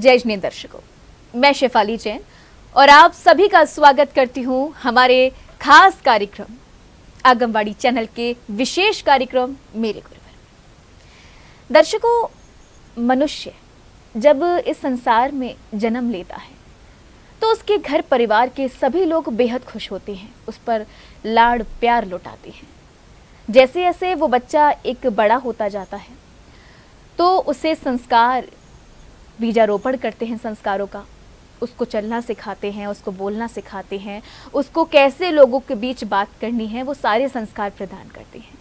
जय जिनेंद्र दर्शकों, मैं शेफाली जैन और आप सभी का स्वागत करती हूं हमारे खास कार्यक्रम आगमवाड़ी चैनल के विशेष कार्यक्रम मेरे गुरुवर। दर्शकों, मनुष्य जब इस संसार में जन्म लेता है तो उसके घर परिवार के सभी लोग बेहद खुश होते हैं, उस पर लाड़ प्यार लुटाते हैं। जैसे जैसे वो बच्चा एक बड़ा होता जाता है तो उसे संस्कार, बीजारोपण करते हैं संस्कारों का, उसको चलना सिखाते हैं, उसको बोलना सिखाते हैं, उसको कैसे लोगों के बीच बात करनी है, वो सारे संस्कार प्रदान करते हैं।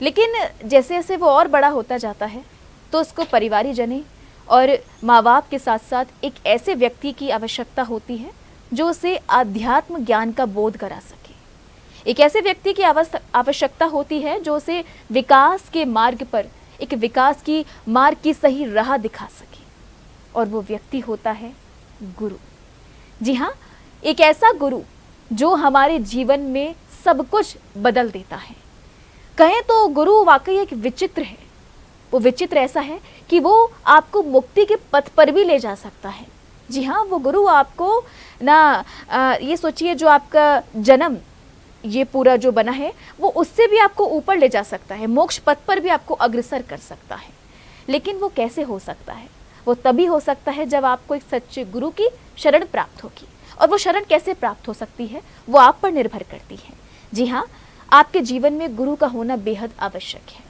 लेकिन जैसे जैसे वो और बड़ा होता जाता है तो उसको परिवारी जने और माँ बाप के साथ साथ एक ऐसे व्यक्ति की आवश्यकता होती है जो उसे आध्यात्म ज्ञान का बोध करा सके। एक ऐसे व्यक्ति की आवश्यकता होती है जो उसे विकास के मार्ग पर, एक विकास की मार्ग की सही राह दिखा सके, और वो व्यक्ति होता है गुरु। जी हाँ, एक ऐसा गुरु जो हमारे जीवन में सब कुछ बदल देता है। कहें तो गुरु वाकई एक विचित्र है। वो विचित्र ऐसा है कि वो आपको मुक्ति के पथ पर भी ले जा सकता है। जी हाँ, वो गुरु आपको ये सोचिए, जो आपका जन्म ये पूरा जो बना है वो उससे भी आपको ऊपर ले जा सकता है, मोक्ष पथ पर भी आपको अग्रसर कर सकता है। लेकिन वो कैसे हो सकता है? वो तभी हो सकता है जब आपको एक सच्चे गुरु की शरण प्राप्त होगी। और वो शरण कैसे प्राप्त हो सकती है वो आप पर निर्भर करती है। जी हाँ, आपके जीवन में गुरु का होना बेहद आवश्यक है।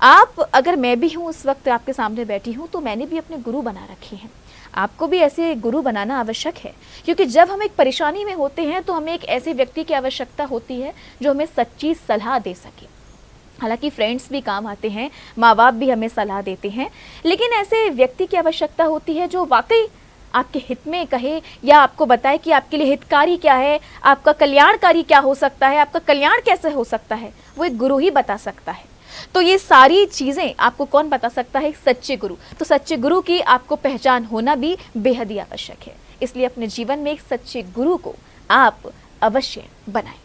आप, अगर मैं भी हूँ उस वक्त आपके सामने बैठी हूँ, तो मैंने भी अपने गुरु बना रखे हैं। आपको भी ऐसे गुरु बनाना आवश्यक है, क्योंकि जब हम एक परेशानी में होते हैं तो हमें एक ऐसे व्यक्ति की आवश्यकता होती है जो हमें सच्ची सलाह दे सके। हालांकि फ्रेंड्स भी काम आते हैं, माँ बाप भी हमें सलाह देते हैं, लेकिन ऐसे व्यक्ति की आवश्यकता होती है जो वाकई आपके हित में कहे या आपको बताए कि आपके लिए हितकारी क्या है, आपका कल्याणकारी क्या हो सकता है, आपका कल्याण कैसे हो सकता है। वो एक गुरु ही बता सकता है। तो ये सारी चीज़ें आपको कौन बता सकता है? सच्चे गुरु। तो सच्चे गुरु की आपको पहचान होना भी बेहद ही आवश्यक है। इसलिए अपने जीवन में एक सच्चे गुरु को आप अवश्य बनाएं।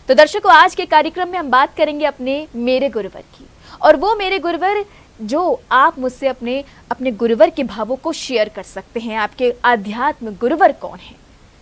तो दर्शकों, आज के कार्यक्रम में हम बात करेंगे अपने मेरे गुरुवर की, और वो मेरे गुरुवर जो आप मुझसे अपने गुरुवर के भावों को शेयर कर सकते हैं। आपके आध्यात्म गुरुवर कौन है?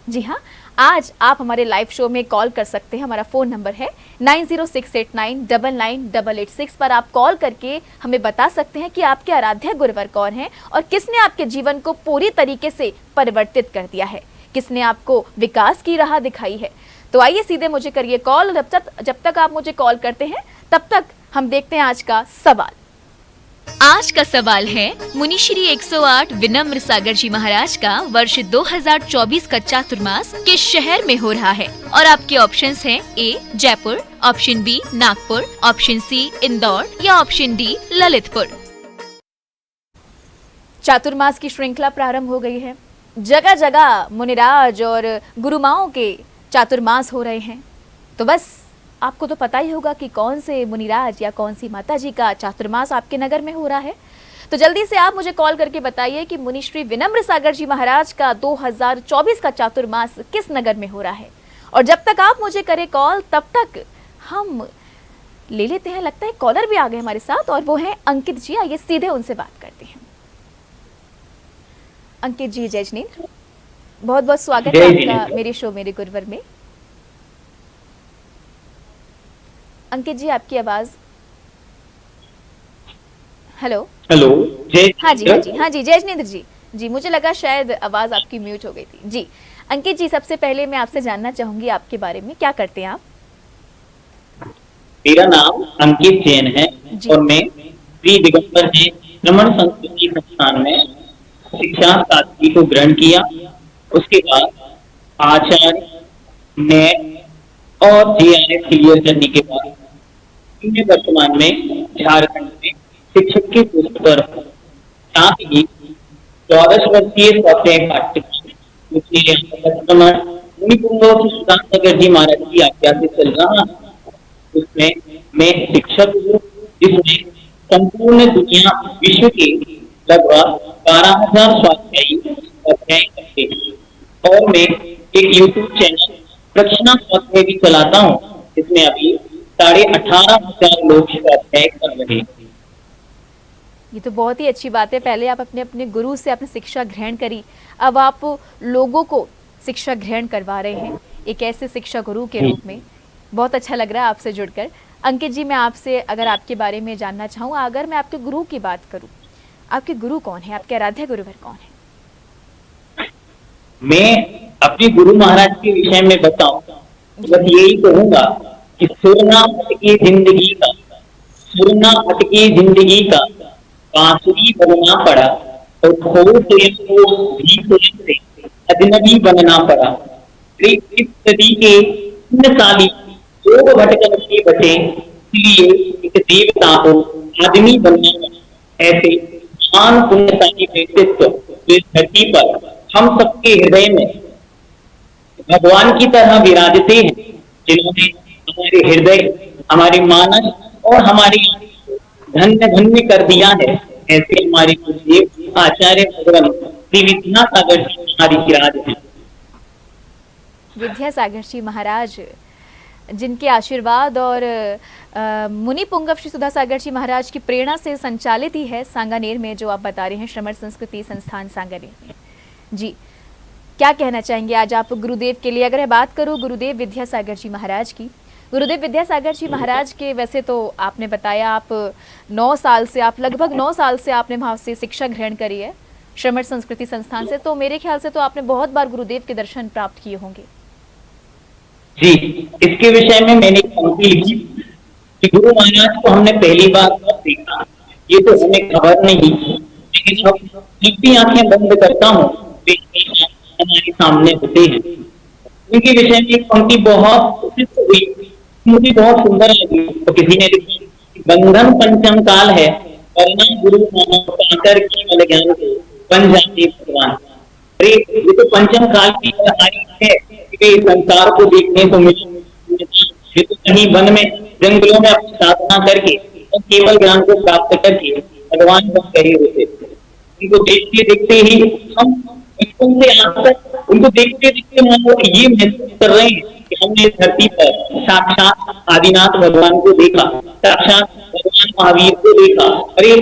जी हाँ, आज आप हमारे लाइव शो में कॉल कर सकते हैं। हमारा फ़ोन नंबर है 9068999886 पर आप कॉल करके हमें बता सकते हैं कि आपके आराध्य गुरुवर कौन है और किसने आपके जीवन को पूरी तरीके से परिवर्तित कर दिया है, किसने आपको विकास की राह दिखाई है। तो आइए सीधे मुझे करिए कॉल। जब तक आप मुझे कॉल करते हैं तब तक हम देखते हैं आज का सवाल। आज का सवाल है, मुनिश्री 108 विनम्र सागर जी महाराज का वर्ष 2024 का चातुर्मास किस शहर में हो रहा है? और आपके ऑप्शंस हैं A Jaipur, option B Nagpur, option C Indore या ऑप्शन डी ललितपुर। चातुर्मास की श्रृंखला प्रारंभ हो गई है। जगह जगह मुनिराज और गुरुमाओं के चातुर्मास हो रहे हैं। तो बस आपको तो पता ही होगा कि कौन से मुनिराज या कौन सी माता जी का चातुर्मास आपके नगर में हो रहा है। तो जल्दी से आप मुझे कॉल करके बताइए कि मुनिश्री विनम्र सागर जी महाराज का 2024 का चातुर्मास किस नगर में हो रहा है। और जब तक आप मुझे करें कॉल तब तक हम ले लेते हैं, लगता है कॉलर भी आ गए हमारे साथ, और वो है अंकित जी। आइए सीधे उनसे बात करते हैं। अंकित जी, जय जिनेंद्र, बहुत बहुत स्वागत है आपका मेरे शो मेरे गुरुवर में। अंकित जी, आपकी आवाज। Hello hello. हाँ जी, जय जिनेंद्र जी। जी, मुझे लगा शायद आवाज आपकी म्यूट हो गई थी। जी अंकित जी, सबसे पहले मैं आपसे जानना चाहूंगी आपके बारे में, क्या करते हैं आप? मेरा नाम अंकित जैन है और मैं श्री दिगंबर जैन श्रमण संस्कृति संस्थान में शिक्षा शास्त्री को ग्रहण किया। उसके बाद आचार्य, नेट और जीआरएफ क्लियर करने के बाद मैं वर्तमान में झारखंड में शिक्षक के पोस्ट पर हूँ। साथ ही 14 वर्षीय सॉफ्टवेयर पाठ्यक्रम सुधांशकर जी महाराज की आज्ञा से चल रहा है। उसमें मैं शिक्षक हूँ, जिसमें संपूर्ण दुनिया विश्व के लगभग 12,000 स्वाध्यायी अध्ययन करते हैं। और मैं एक यूट्यूब चैनल प्रक्षणा स्वाध्याय भी चलाता हूँ, जिसमें अभी 18,500 लोग स्वाध्याय कर रहे हैं। ये तो बहुत ही अच्छी बात है। पहले आप अपने अपने गुरु से आपने शिक्षा ग्रहण करी, अब आप लोगों को शिक्षा ग्रहण करवा रहे हैं एक ऐसे शिक्षा गुरु के रूप में। बहुत अच्छा लग रहा है आपसे जुड़कर। अंकित जी, मैं आपसे अगर आपके बारे में जानना चाहूँ, अगर मैं आपके गुरु की बात करूँ, आपके गुरु कौन है, आपके आराध्य गुरुवर कौन है? मैं अपने गुरु महाराज के विषय में बताऊं तो बस यही कहूंगा कि सुरना अटकी जिंदगी का, सुरना अटकी जिंदगी का बांसुरी बनना पड़ा, और खो स्वयं को भी स्वयं से अजनबी बनना पड़ा। अरे इस सदी के पुण्यशाली लोग भटकन से बचे, इसलिए एक देवता को आदमी बनना पड़ा। ऐसे महान पुण्यशाली व्यक्तित्व इस धरती पर हम सबके हृदय में भगवान की तरह विराजते हैं, जिन्होंने हमारे हृदय, हमारे मानस और हमारी धन्य धन्य कर दिया है। ऐसे हमारे गुरुदेव आचार्य भगवान श्री विद्यासागर जी हमारी विराज है। विद्यासागर जी महाराज, जिनके आशीर्वाद और मुनि पुंगव श्री सुधा सागर जी महाराज की प्रेरणा से संचालित ही है सांगानेर में, जो आप बता रहे हैं श्रमण संस्कृति संस्थान सांगानेर में। जी, क्या कहना चाहेंगे आज आप गुरुदेव के लिए? अगर मैं बात करूं गुरुदेव विद्यासागर जी महाराज की, गुरुदेव विद्यासागर जी महाराज के, वैसे तो आपने बताया आप 9 साल से, आप लगभग 9 साल से आपने वहाँ से शिक्षा ग्रहण करी है श्रमण संस्कृति संस्थान से, तो मेरे ख्याल से तो आपने बहुत बार गुरुदेव के दर्शन प्राप्त किए होंगे। जी, इसके विषय में मैंने पंक्ति लिखी कि गुरु महाराज को हमने पहली बार कब देखा, ये तो हमें खबर नहीं, लेकिन अब जब भी आंखें बंद करता हूँ वे हमारे सामने होते हैं। उनके विषय में एक पंक्ति बहुत प्रसिद्ध हुई, मुझे बहुत सुंदर लगी। तो किसी ने लिखी, बंधन पंचम काल है, वरना गुरु नाम पाकर केवल ज्ञान को बन जाते भगवान। अरे ये तो पंचम काल की कहानी है कि वे संसार को देखने को मिले, ये तो कहीं वन में जंगलों में अपनी साधना करके और केवल ज्ञान को प्राप्त करके भगवान बन गए होते। उनको देखते देखते ही हम बचपन से आज तक उनको देखते देखते हम ये महसूस कर रहे हैं कि हमने इस धरती पर साक्षात आदिनाथ भगवान को देखा, साक्षात भगवान महावीर को देखा। अरे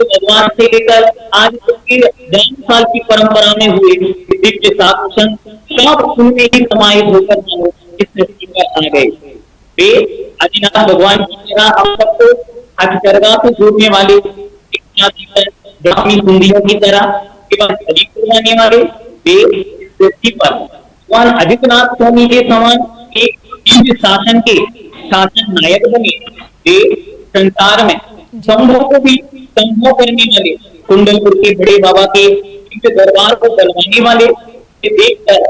तो भगवान से लेकर आज तक के 10 साल की परंपरा में हुए दिव्य साधुसंत सब उनमें ही समाहित होकर मानो इस धरती पर आ गए। वे आदिनाथ भगवान की तरह हम सबको हथकरघा से जोड़ने वाले, सुंदियों की तरह केवल हरि करवाने वाले, वे इस धरती पर भगवान आदित्यनाथ स्वामी के समान एक दिव्य शासन के शासन नायक बने। वे संसार में संभव को भी संभव करने वाले, कुंडलपुर के बड़े बाबा के दिव्य दरबार को चलवाने वाले, ये देखकर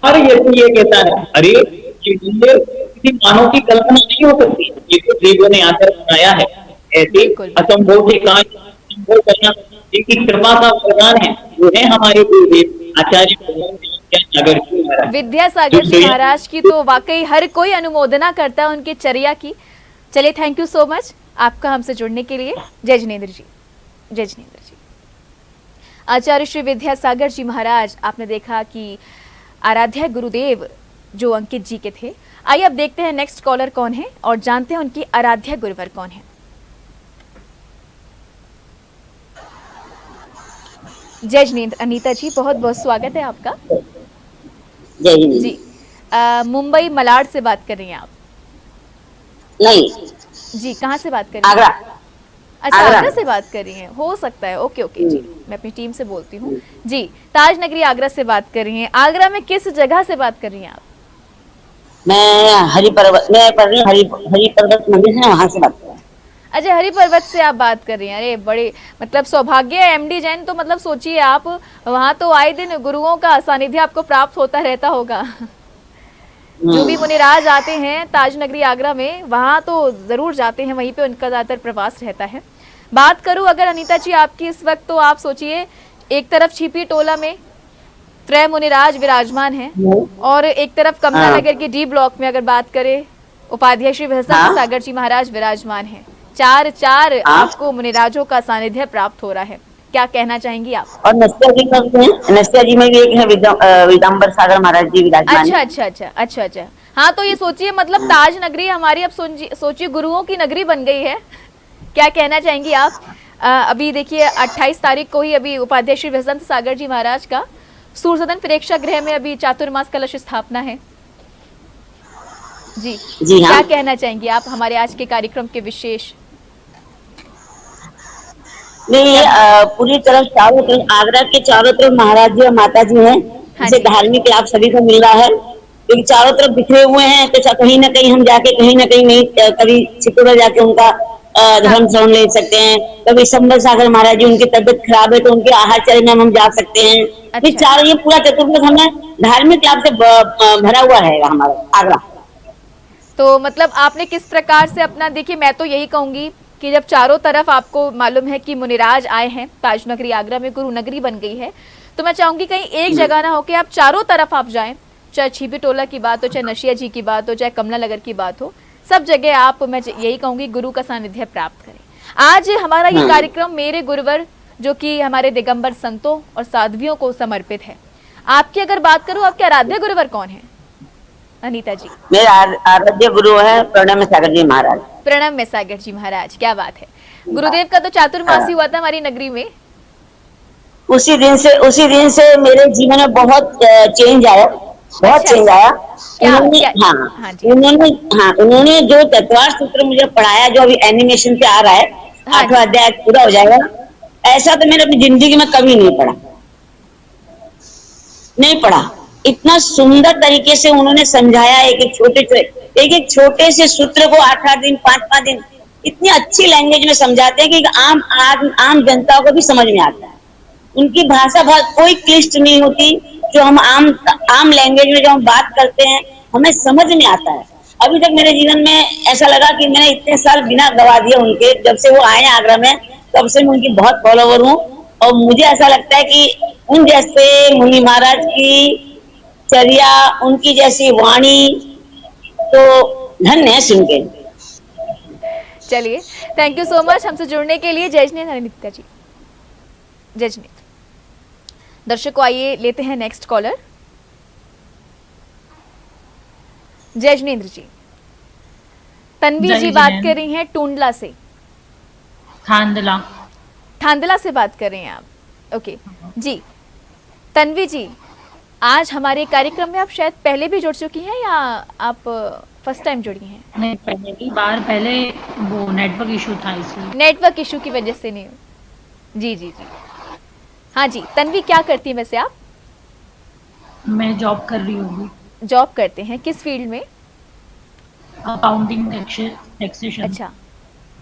हर व्यक्ति ये कहता है, अरे ये मंदिर किसी मानव की कल्पना नहीं हो सकती, ये तो देवों ने आकर बनाया है। ऐसे असंभव से कार्य संभव करना जिनकी कृपा का वरदान है, वो है हमारे गुरुदेव आचार्य विद्यासागर जी महाराज। विद्यासागर जी महाराज की तो वाकई हर कोई अनुमोदना करता है उनके चर्या की। चलिए, थैंक यू सो मच आपका हमसे जुड़ने के लिए। जय जिनेन्द्र जी, जय जिनेन्द्र जी। आचार्य श्री विद्यासागर जी महाराज, आपने देखा कि आराध्य गुरुदेव जो अंकित जी के थे। आइए अब देखते हैं नेक्स्ट कॉलर कौन है और जानते हैं उनकी आराध्य गुरुवर कौन है। जय जिनेन्द्र। अनीता जी, बहुत बहुत स्वागत है आपका। जय हिंद जी। मुंबई मलाड से बात कर रही हैं आप? नहीं जी, कहाँ से बात कर रही हैं? आगरा। अच्छा, आगरा से बात कर रही हैं, हो सकता है। ओके ओके जी, मैं अपनी टीम से बोलती हूँ जी। ताज नगरी आगरा से बात कर रही हैं। आगरा में किस जगह से बात कर रही हैं आप? मैं हरि पर्वत मंदिर है, वहाँ से बात कर रहा हूँ। अच्छा, हरि पर्वत से आप बात कर रही हैं। अरे बड़े मतलब सौभाग्य है एमडी जैन, तो मतलब सोचिए आप वहाँ तो आए दिन गुरुओं का सानिध्य आपको प्राप्त होता रहता होगा। जो भी मुनिराज आते हैं ताज नगरी आगरा में, वहाँ तो जरूर जाते हैं, वहीं पे उनका ज्यादातर प्रवास रहता है। बात करूं अगर अनीता जी आपकी इस वक्त, तो आप सोचिए एक तरफ छिपी टोला में त्रय मुनिराज विराजमान हैं और एक तरफ कमला नगर के डी ब्लॉक में अगर बात करें उपाध्याय श्री विद्यासागर जी महाराज विराजमान हैं। चार आपको मुनिराजों का सानिध्य प्राप्त हो रहा है। क्या कहना चाहेंगी आप? और नस्तिया जी का भी है, नस्तिया जी में भी एक है विदाम्बर सागर महाराज जी विराजमान। अच्छा। हाँ, तो ये सोचिए मतलब ताज नगरी हमारी अब सोचिए गुरुओं की नगरी बन गई है। क्या कहना चाहेंगी आप? अभी देखिए 28 तारीख को ही अभी उपाध्याय श्री वसंत सागर जी महाराज का सूर्य सदन प्रेक्षागृह में अभी चातुर्मास कलश स्थापना है। जी जी हाँ। क्या कहना चाहेंगे आप हमारे आज के कार्यक्रम के विशेष? नहीं, पूरी तरफ चारों तरफ, आगरा के चारों तरफ महाराज जी और माता जी हैं, हाँ जिसे जी। धार्मिक लाभ सभी को मिल रहा है, क्योंकि चारों तरफ बिखरे हुए हैं, तो कहीं ना कहीं हम जाके कहीं ना कहीं नहीं, कभी चित्तौड़ जाके उनका हाँ धर्म श्रवण ले सकते हैं, कभी संबल सागर महाराज जी, उनकी तबियत खराब है तो उनके आहारचर्य में हम जा सकते हैं। ये अच्छा। चार, ये पूरा चतुर्थ हमें धार्मिक लाभ से भरा हुआ है हमारा आगरा। तो मतलब आपने किस प्रकार से अपना, देखिए मैं तो यही कहूंगी कि जब चारों तरफ आपको मालूम है कि मुनिराज आए हैं, ताज नगरी आगरा में गुरु नगरी बन गई है, तो मैं चाहूंगी कहीं एक जगह ना हो कि आप चारों तरफ आप जाएं, चाहे छिपी टोला की बात हो, चाहे नशिया जी की बात हो, चाहे कमला नगर की बात हो, सब जगह आप, मैं यही कहूंगी, गुरु का सानिध्य प्राप्त करें। आज हमारा ये कार्यक्रम मेरे गुरुवर, जो कि हमारे दिगंबर संतों और साध्वियों को समर्पित है। आपकी अगर बात करूं, आपके आराध्य गुरुवर कौन है अनीता जी? मेरे आराध्य गुरु है प्रणव सागर जी महाराज। प्रणव में सागर जी महाराज, क्या बात है। गुरुदेव का तो चातुर्मासी हुआ था हमारी नगरी में। उसी दिन से मेरे जीवन में बहुत चेंज आया, बहुत अच्छा, चेंज आया। क्या उन्होंने, क्या? हाँ, हाँ जी। उन्होंने जो तत्वार सूत्र मुझे पढ़ाया, जो अभी एनिमेशन पे आ रहा है, हाँ 8वां जी। अध्याय पूरा हो जाएगा, ऐसा तो मैंने अपनी जिंदगी में कभी नहीं पढ़ा, नहीं पढ़ा। इतना सुंदर तरीके से उन्होंने समझाया, एक एक छोटे से सूत्र को 8-8 दिन, 5-5 दिन, इतनी अच्छी लैंग्वेज में समझाते हैं कि आम जनता को भी समझ में आता है। उनकी भाषा बहुत कोई क्लिष्ट नहीं होती, जो हम आम लैंग्वेज में जो हम बात करते हैं हमें समझ में आता है। अभी तक मेरे जीवन में ऐसा लगा कि मैंने इतने साल बिना गवा दिए उनके, जब से वो आए आगरा में तब से मैं उनकी बहुत फॉलोवर हूँ, और मुझे ऐसा लगता है कि उन जैसे मुनि महाराज की चर्या, उनकी जैसी वाणी तो धन्य है सुन के। चलिए, थैंक यू सो मच हमसे जुड़ने के लिए। जयजनीत अनिता जी, जयजनीत। दर्शकों आइए लेते हैं नेक्स्ट कॉलर। जयजनेन्द्र जी, तन्वी जी बात कर रही हैं टूंडला से, थांदला से बात कर रहे हैं आप। ओके जी, तन्वी जी, आज हमारे कार्यक्रम में आप शायद पहले भी जुड़ चुकी हैं या आप फर्स्ट टाइम जुड़ी हैं? नहीं, पहले वो नेटवर्क इशू था, इसलिए। नेटवर्क इशू की वजह से नहीं। जी जी जी, हाँ जी। तन्वी क्या करती हैं वैसे आप? मैं जॉब कर रही हूँ। जॉब करते हैं, किस फील्ड में? Accounting, taxation. अच्छा,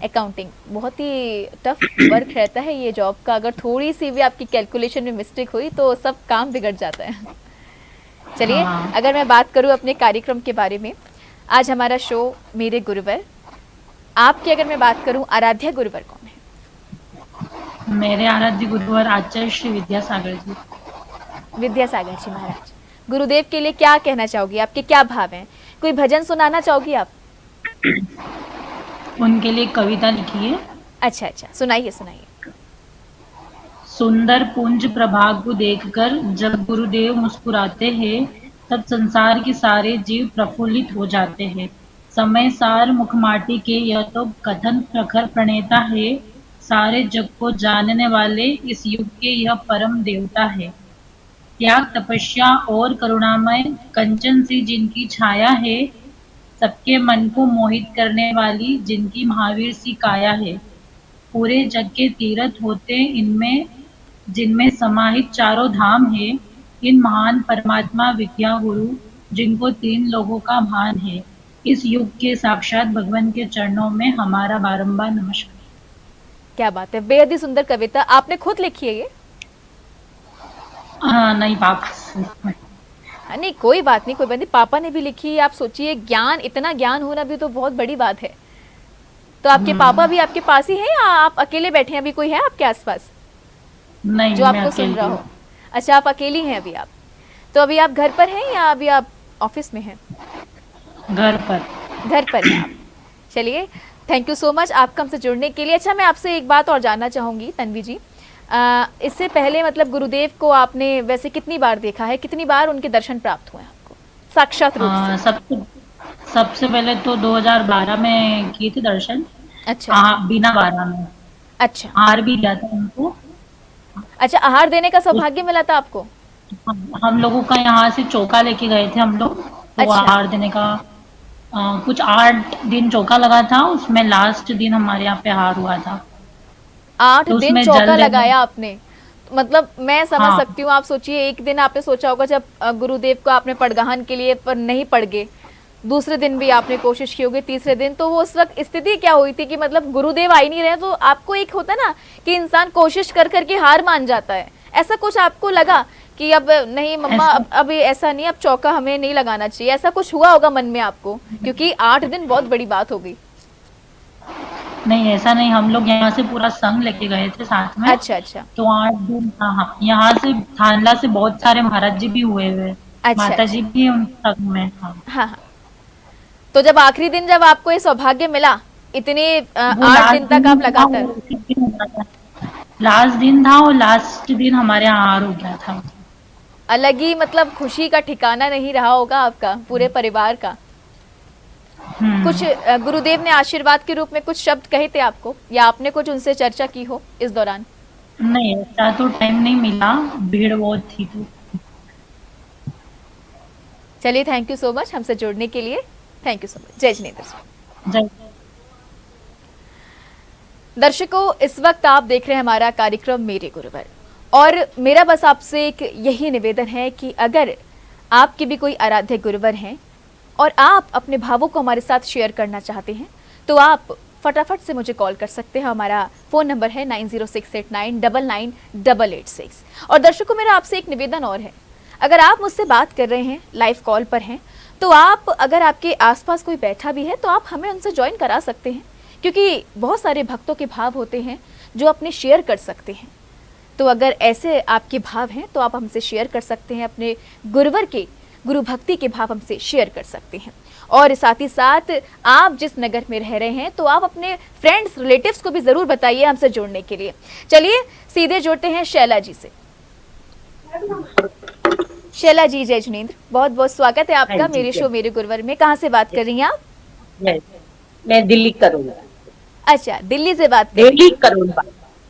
अकाउंटिंग बहुत ही टफ वर्क रहता है ये जॉब का। अगर थोड़ी सी भी आपकी कैलकुलेशन में मिस्टेक हुई तो सब काम बिगड़ जाता है। चलिए, हाँ। अगर मैं बात करूँ अपने कार्यक्रम के बारे में, आज हमारा शो मेरे गुरुवर, आपकी अगर मैं बात करूँ आराध्य गुरुवर कौन है? मेरे आराध्य गुरुवर आचार्य श्री विद्यासागर जी। विद्यासागर जी महाराज, गुरुदेव के लिए क्या कहना चाहोगी? आपके क्या भाव हैं? कोई भजन सुनाना चाहोगी आप? उनके लिए कविता लिखी है। अच्छा अच्छा, सुनाइए सुनाइए। सुंदर पुंज प्रभाग को देखकर जब गुरुदेव मुस्कुराते हैं, तब संसार के सारे जीव प्रफुल्लित हो जाते हैं। समय सार मुखमाटी के यह तो कथन प्रखर प्रणेता है, सारे जग को जानने वाले इस युग के यह परम देवता है। त्याग, तपस्या और करुणामय कंचन सी जिनकी छाया है, सबके मन को मोहित करने वाली जिनकी महावीर सी काया है। पूरे जग के तीर्थ होते इनमें, जिनमें समाहित चारों धाम है। इन महान परमात्मा विद्या गुरु, जिनको 3 लोगों का भान है। इस युग के साक्षात भगवान के चरणों में हमारा बारंबार नमस्कार। क्या बात है, बेहद ही सुंदर कविता। आपने खुद लिखी है ये? नहीं, पापा। नहीं, कोई बात नहीं, कोई बात नहीं, पापा ने भी लिखी। आप सोचिए, ज्ञान, इतना ज्ञान होना भी तो बहुत बड़ी बात है। तो आपके पापा भी आपके पास ही हैं या आप अकेले बैठे हैं? अभी कोई है आपके आसपास नहीं, जो आपको सुन रहा हो? अच्छा, आप अकेली हैं अभी आप? तो अभी आप घर पर हैं या अभी आप ऑफिस में हैं? घर पर हैं आप। चलिए, थैंक यू सो मच आपका हमसे जुड़ने के लिए। अच्छा, मैं आपसे एक बात और जानना चाहूँगी तन्वी जी, इससे पहले मतलब गुरुदेव को आपने वैसे कितनी बार देखा है, कितनी बार उनके दर्शन प्राप्त हुए आपको साक्षात रूप से? सबसे पहले तो 2012 में किए थे दर्शन। अच्छा। बिना 12 में। अच्छा आहार भी दिया था उनको। अच्छा, आहार देने का सौभाग्य मिला था आपको? हम लोगों का यहाँ से चौका लेके गए थे हम लोग, तो अच्छा, आहार देने का कुछ 8 दिन चौका लगा था, उसमें लास्ट दिन हमारे यहाँ पे आहार हुआ था। 8 दिन उसमें चौका जल देने। लगाया आपने? मतलब मैं समझ हाँ। सकती हूँ। आप सोचिए, एक दिन आपने सोचा होगा जब गुरुदेव को आपने पड़गहन के लिए पर नहीं पड़ गए, दूसरे दिन भी आपने कोशिश की होगी, तीसरे दिन, तो वो उस वक्त स्थिति क्या हुई थी कि मतलब गुरुदेव आ ही नहीं रहे, तो आपको एक होता ना कि इंसान कोशिश कर करके हार मान जाता है, ऐसा कुछ आपको लगा कि अब नहीं मम्मा, अब ये ऐसा नहीं, अब चौका हमें नहीं लगाना चाहिए, ऐसा कुछ हुआ होगा मन में आपको? क्योंकि 8 दिन बहुत बड़ी बात हो गई। नहीं, ऐसा नहीं, हम लोग यहाँ से पूरा संघ लेके गए थे साथ में। अच्छा अच्छा तो 8 दिन, हाँ हाँ, यहाँ से थानला से बहुत सारे महाराज जी भी हुए हुए, अच्छा माता अच्छा। जी भी उन संघ में। हाँ। हाँ हाँ। तो जब आखिरी दिन जब आपको ये सौभाग्य मिला, इतने वो 8 दिन लास्ट तक दिन आप था, वो लगातार। उसी दिन हुआ था। लास्ट दिन था और लास्ट दिन हमारे यहाँ आहार हो गया था। अलग ही मतलब खुशी का ठिकाना नहीं रहा होगा आपका, पूरे परिवार का। कुछ गुरुदेव ने आशीर्वाद के रूप में कुछ शब्द कहे थे आपको, या आपने कुछ उनसे चर्चा की हो इस दौरान? नहीं, ऐसा तो टाइम नहीं मिला, भीड़ बहुत थी तो। चलिए, थैंक यू सो मच हमसे जुड़ने के लिए। Thank you so much. जय जिनेन्द्र। जय। दर्शकों, इस वक्त आप देख रहे हैं हमारा कार्यक्रम मेरे गुरुवर, और मेरा बस आपसे एक यही निवेदन है कि अगर आपके भी कोई आराध्य गुरुवर हैं और आप अपने भावों को हमारे साथ शेयर करना चाहते हैं, तो आप फटाफट से मुझे कॉल कर सकते हैं। हमारा फ़ोन नंबर है 9068999886। और दर्शकों, मेरा आपसे एक निवेदन और है, अगर आप मुझसे बात कर रहे हैं, लाइव कॉल पर हैं, तो आप, अगर आपके आसपास कोई बैठा भी है, तो आप हमें उनसे ज्वाइन करा सकते हैं, क्योंकि बहुत सारे भक्तों के भाव होते हैं जो अपने शेयर कर सकते हैं। तो अगर ऐसे आपके भाव हैं तो आप हमसे शेयर कर सकते हैं, अपने गुरुवर के, गुरु भक्ति के भाव हमसे शेयर कर सकते हैं। और साथ ही साथ आप जिस नगर में रह रहे हैं, तो आप अपने फ्रेंड्स, रिलेटिव्स को भी ज़रूर बताइए हमसे जुड़ने के लिए। चलिए सीधे जुड़ते हैं शैला जी से। शैला जी, जय जिनेन्द्र, बहुत बहुत स्वागत है आपका मेरे शो मेरे गुरुवर में। कहाँ से बात कर रही हैं आप? मैं दिल्ली करोल। अच्छा, दिल्ली से बात कर रही दिल्ली करोल बाग।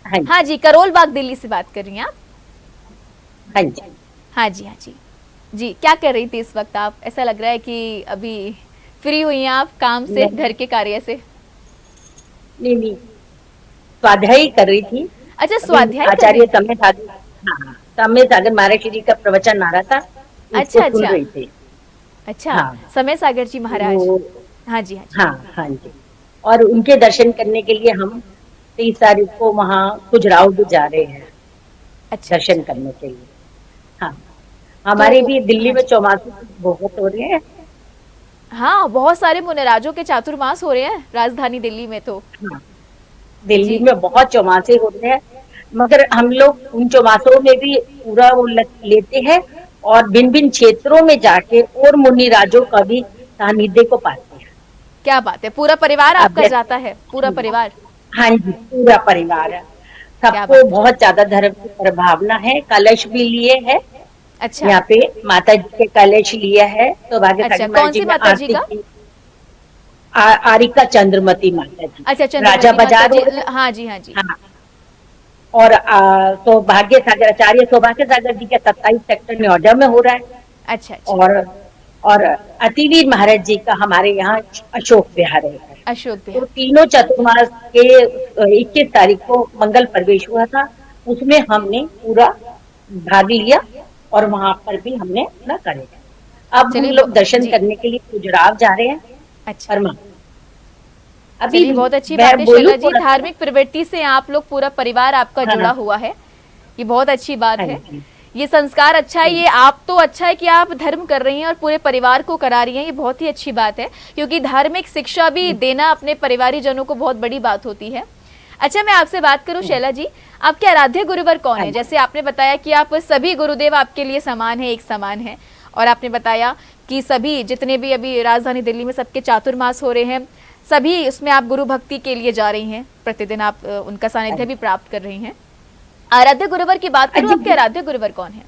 हैं। हाँ जी, करोल बाग दिल्ली से बात कर रही हैं आप? हाँ जी। हाँ जी हाँ जी। जी, क्या कर रही थी इस वक्त आप? ऐसा लग रहा है कि अभी फ्री हुई हैं आप काम से, घर के कार्य से। नहीं नहीं, स्वाध्याय कर रही थी। अच्छा, स्वाध्याय कर आचार्य रही थी। समय सागर, हाँ, समय सागर महाराज जी का प्रवचन आ रहा था, अच्छा उसको सुन अच्छा रही थी। अच्छा। हाँ। समय सागर जी महाराज। वो, हाँ जी हाँ जी। हाँ हाँ जी। और उनके दर्शन करने के लिए हम 30 तारीख को वहाँ खुजराहो भी जा रहे हैं अच्छा दर्शन अच्छा। करने के लिए। हाँ, हमारे तो भी दिल्ली हाँ में जी। 84 बहुत हो रहे हैं। हाँ, बहुत सारे मुनिराजों के चातुर्मास हो रहे हैं राजधानी दिल्ली में तो। हाँ, दिल्ली जी। में बहुत चौमासे होते हैं, मगर हम लोग उन चौमासों में भी पूरा वो लेते हैं, और भिन्न भिन्न क्षेत्रों में जाके और मुनि राजों का भी सानिध्य को पाते हैं। क्या बात है, पूरा परिवार अब आपका जाता है? पूरा परिवार? हाँ जी, पूरा परिवार है। क्या सबको बात है। बहुत ज्यादा धर्म की प्रभावना है। कलश भी लिए है अच्छा यहाँ पे, माता जी के कलश लिया है। तो भाग्य अच्छा, सागर माता कौन जी सी में माता जी आरती का? की। आरिका चंद्रमती माता जी, अच्छा, राजा चंद्रमती माता बाजार जी। हो रहा है। हाँ जी हाँ जी। हाँ, और सौभाग्य सागर, आचार्य सौभाग्य सागर जी का 27 सेक्टर नोएडा में हो रहा है। अच्छा अच्छा। और अतिवीर महाराज जी का हमारे यहाँ अशोक विहार है। अशोक तो बिहार। तीनों चतुर्मास के 21 तारीख को मंगल प्रवेश हुआ था, उसमें हमने पूरा भाग लिया, और वहां पर भी हमने अपना करेगा। अब हम चलिए लोग दर्शन जी। करने के लिए गुजरात जा रहे हैं। अच्छा, परमा, अभी चलिए बहुत अच्छी मैं बात है बोलूं शैला जी, थोड़ा सा? धार्मिक प्रवृत्ति से आप लोग, पूरा परिवार आपका हाँ जुड़ा हुआ है, ये बहुत अच्छी बात हाँ है। जी। ये संस्कार अच्छा है, ये आप तो अच्छा है कि आप धर्म कर रही हैं और पूरे परिवार को करा रही हैं, ये बहुत ही अच्छी बात है, क्योंकि धार्मिक शिक्षा भी देना अपने परिवारी जनों को बहुत बड़ी बात होती है। अच्छा, मैं आपसे बात करूं शैला जी, आपके आराध्य गुरुवर कौन है? जैसे आपने बताया कि आप सभी गुरुदेव आपके लिए समान है, एक समान है, और आपने बताया कि सभी जितने भी अभी राजधानी दिल्ली में सबके चातुर्मास हो रहे हैं, सभी उसमें आप गुरु भक्ति के लिए जा रही हैं, प्रतिदिन आप उनका सानिध्य भी प्राप्त कर रही हैं। आराध्य गुरुवर की बात करूं, आपके आराध्य गुरुवर कौन है?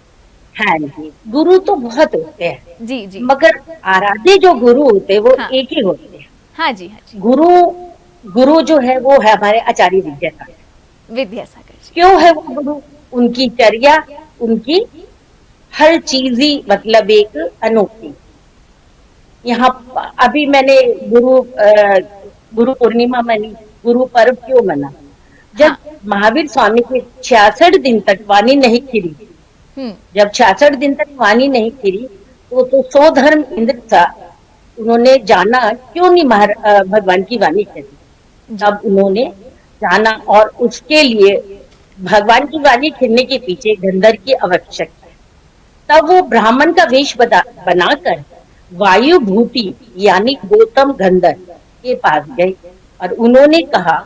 हाँ जी, गुरु तो बहुत होते हैं जी जी। मगर आराध्य जो गुरु होते हैं वो हाँ। एक ही होते हैं। हाँ जी हाँ जी। गुरु गुरु जो है वो है हमारे आचार्य विद्यासागर। विद्यासागर जी। क्यों है वो गुरु? उनकी चर्या, उनकी हर चीज ही मतलब एक अनोखी। यहाँ अभी मैंने गुरु पूर्णिमा मनी, गुरु पर्व क्यों मना? जब हाँ। महावीर स्वामी के 66 दिन तक वाणी नहीं खिली, हम्म। जब 66 दिन तक वाणी नहीं खिली, तो सो धर्म इंद्र था, उन्होंने जाना क्यों नहीं भगवान की वाणी खिली। जी। तब उन्होंने जाना और उसके लिए भगवान की वाणी खिलने के पीछे गंधर्व की आवश्यकता है। तब वो ब्राह्मण का वेश बनाकर वायु भूति यानी गौतम गंधर्व के पास गए और उन्होंने कहा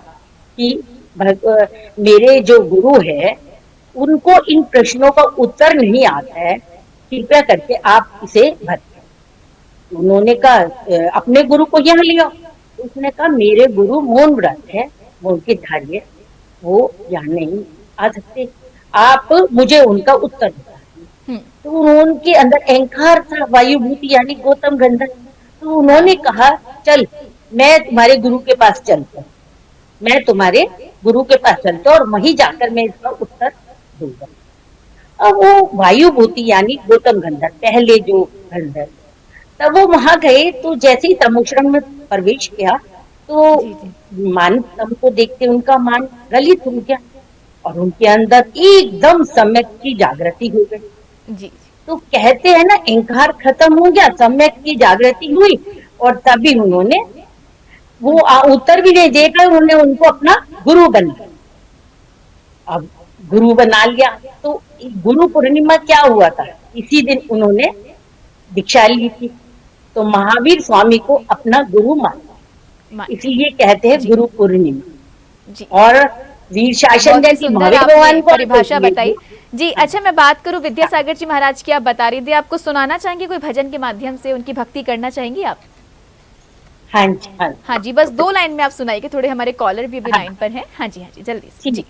कि मेरे जो गुरु है उनको इन प्रश्नों का उत्तर नहीं आता है, कृपया करके आप इसे भटके। उन्होंने कहा अपने गुरु को यहाँ लिया। उसने कहा मेरे गुरु मौन व्रत है, मौन के धार्य, वो यहाँ नहीं आ सकते, आप मुझे उनका उत्तर बताइए। तो उनके अंदर अहंकार था, वायुभूति यानी गौतम गंधर्व। तो उन्होंने कहा चल मैं तुम्हारे गुरु के पास चलता हूँ, मैं तुम्हारे गुरु के पास चलता हूँ और वहीं जाकर मैं इसका उत्तर दूंगा। अब वो वायुभूति यानी गौतम गंधर्व, पहले जो गंधर्व, तब वो वहां गए तो जैसे ही तमोश्रम में प्रवेश किया तो मान तम को देखते उनका मान गलित हो गया और उनके अंदर एकदम सम्यक की जागृति हो गई। जी। तो कहते हैं ना अहंकार खत्म हो गया, सम्यक की जागृति हुई और तभी उन्होंने वो उत्तर भी नहीं देखा, उन्होंने उनको अपना गुरु बना। अब गुरु बना लिया तो गुरु पूर्णिमा क्या हुआ था, इसी दिन उन्होंने दीक्षा ली थी, तो महावीर स्वामी को अपना गुरु माना, इसलिए कहते हैं गुरु पूर्णिमा। और वीर शासन जयंती महावीर भगवान को परिभाषा बताई जी। अच्छा मैं बात करूं विद्यासागर जी महाराज की, आप बता रही थी आपको सुनाना चाहेंगे कोई भजन के माध्यम से उनकी भक्ति करना चाहेंगी आप? हाँ जी, हाँ जी, बस 2 लाइन में आप सुनाइए, थोड़े हमारे कॉलर भी लाइन पर हैं। हाँ जी, हाँ जी, जल्दी से जी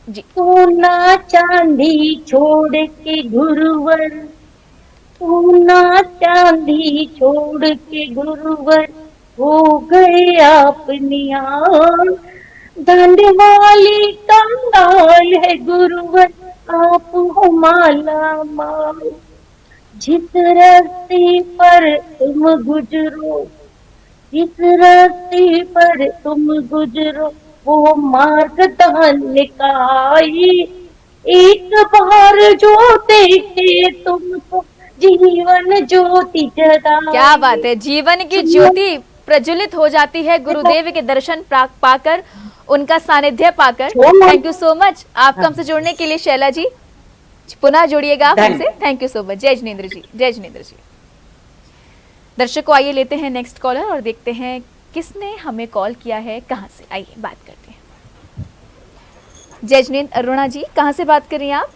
जी। सोना चांदी छोड़ के गुरुवर, सोना चांदी छोड़ के गुरुवर, हो गए आप निहाल, दंड वाली कंगाल है गुरुवर, आप हो माला माल, जिस रास्ते पर तुम गुजरो, जिस रास्ते पर तुम गुजरो, वो मार्ग धन्य का एक बार जो देखे तुमको जीवन ज्योति जगा। क्या बात है, जीवन की ज्योति प्रज्वलित हो जाती है गुरुदेव के दर्शन पाकर, उनका सानिध्य पाकर। थैंक यू सो मच आपका हमसे जुड़ने के लिए शैला जी, पुनः जुड़िएगा आप हमसे। Thank you so much. जय जिनेंद्र जी, जय जिनेंद्र जी। दर्शकों आइए लेते हैं नेक्स्ट कॉलर और देखते हैं किसने हमें कॉल किया है, कहां से। आइए बात करते हैं। जय जिनेंद्र अरुणा जी, कहां से बात कर रही हैं आप?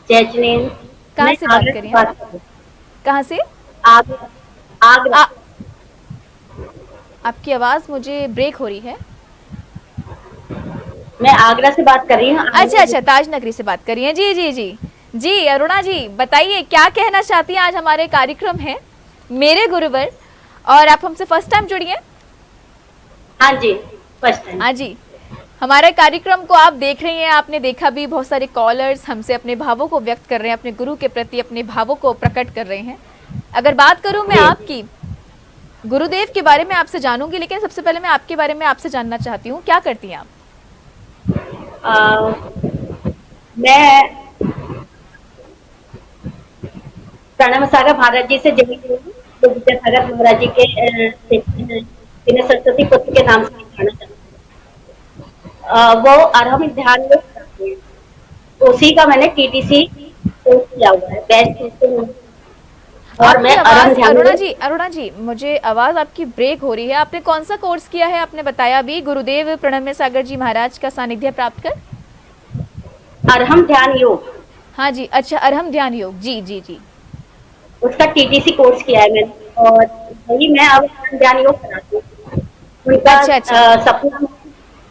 जय जिनेंद्र, कहां से बात कर रही हैं? कहां से? आगरा। आपकी आवाज मुझे ब्रेक हो रही है। मैं आगरा से बात कर रही हूँ। अच्छा अच्छा, ताजनगरी से बात कर रही हैं। जी जी जी जी। अरुणा जी बताइए क्या कहना चाहती हैं। आज हमारे कार्यक्रम है मेरे गुरुवर और आप हमसे फर्स्ट टाइम जुड़ी हैं। हाँ जी, फर्स्ट टाइम। हाँ जी, हमारे कार्यक्रम को आप देख रही हैं, आपने देखा भी, बहुत सारे कॉलर्स हमसे अपने भावों को व्यक्त कर रहे हैं, अपने गुरु के प्रति अपने भावों को प्रकट कर रहे हैं। अगर बात करूं मैं आपकी गुरुदेव के बारे में आपसे जानूंगी, लेकिन सबसे पहले मैं आपके बारे में आपसे जानना चाहती हूँ, क्या करती हैं आप? मैं प्रणव सागर महाराज जी से जुड़ी हूँ, तो विद्यासागर महाराज जी के सरस्वती पुत्र के नाम से जाना जाता है। वो अरहम ध्यान योग करते हैं, उसी का मैंने टीटीसी कोर्स किया हुआ है, बेस्ट। और मैं अरुणा जी मुझे आवाज आपकी ब्रेक हो रही है। आपने कौन सा कोर्स किया है? आपने बताया अभी गुरुदेव प्रणव सागर जी महाराज का सानिध्य प्राप्त कर। अरहम ध्यान योग। हाँ जी, अच्छा, अरहम ध्यान योग। जी जी जी, उसका टीटीसी कोर्स किया है मैंने और वही मैं अब ध्यान योग कराती हूँ। उनका सपना,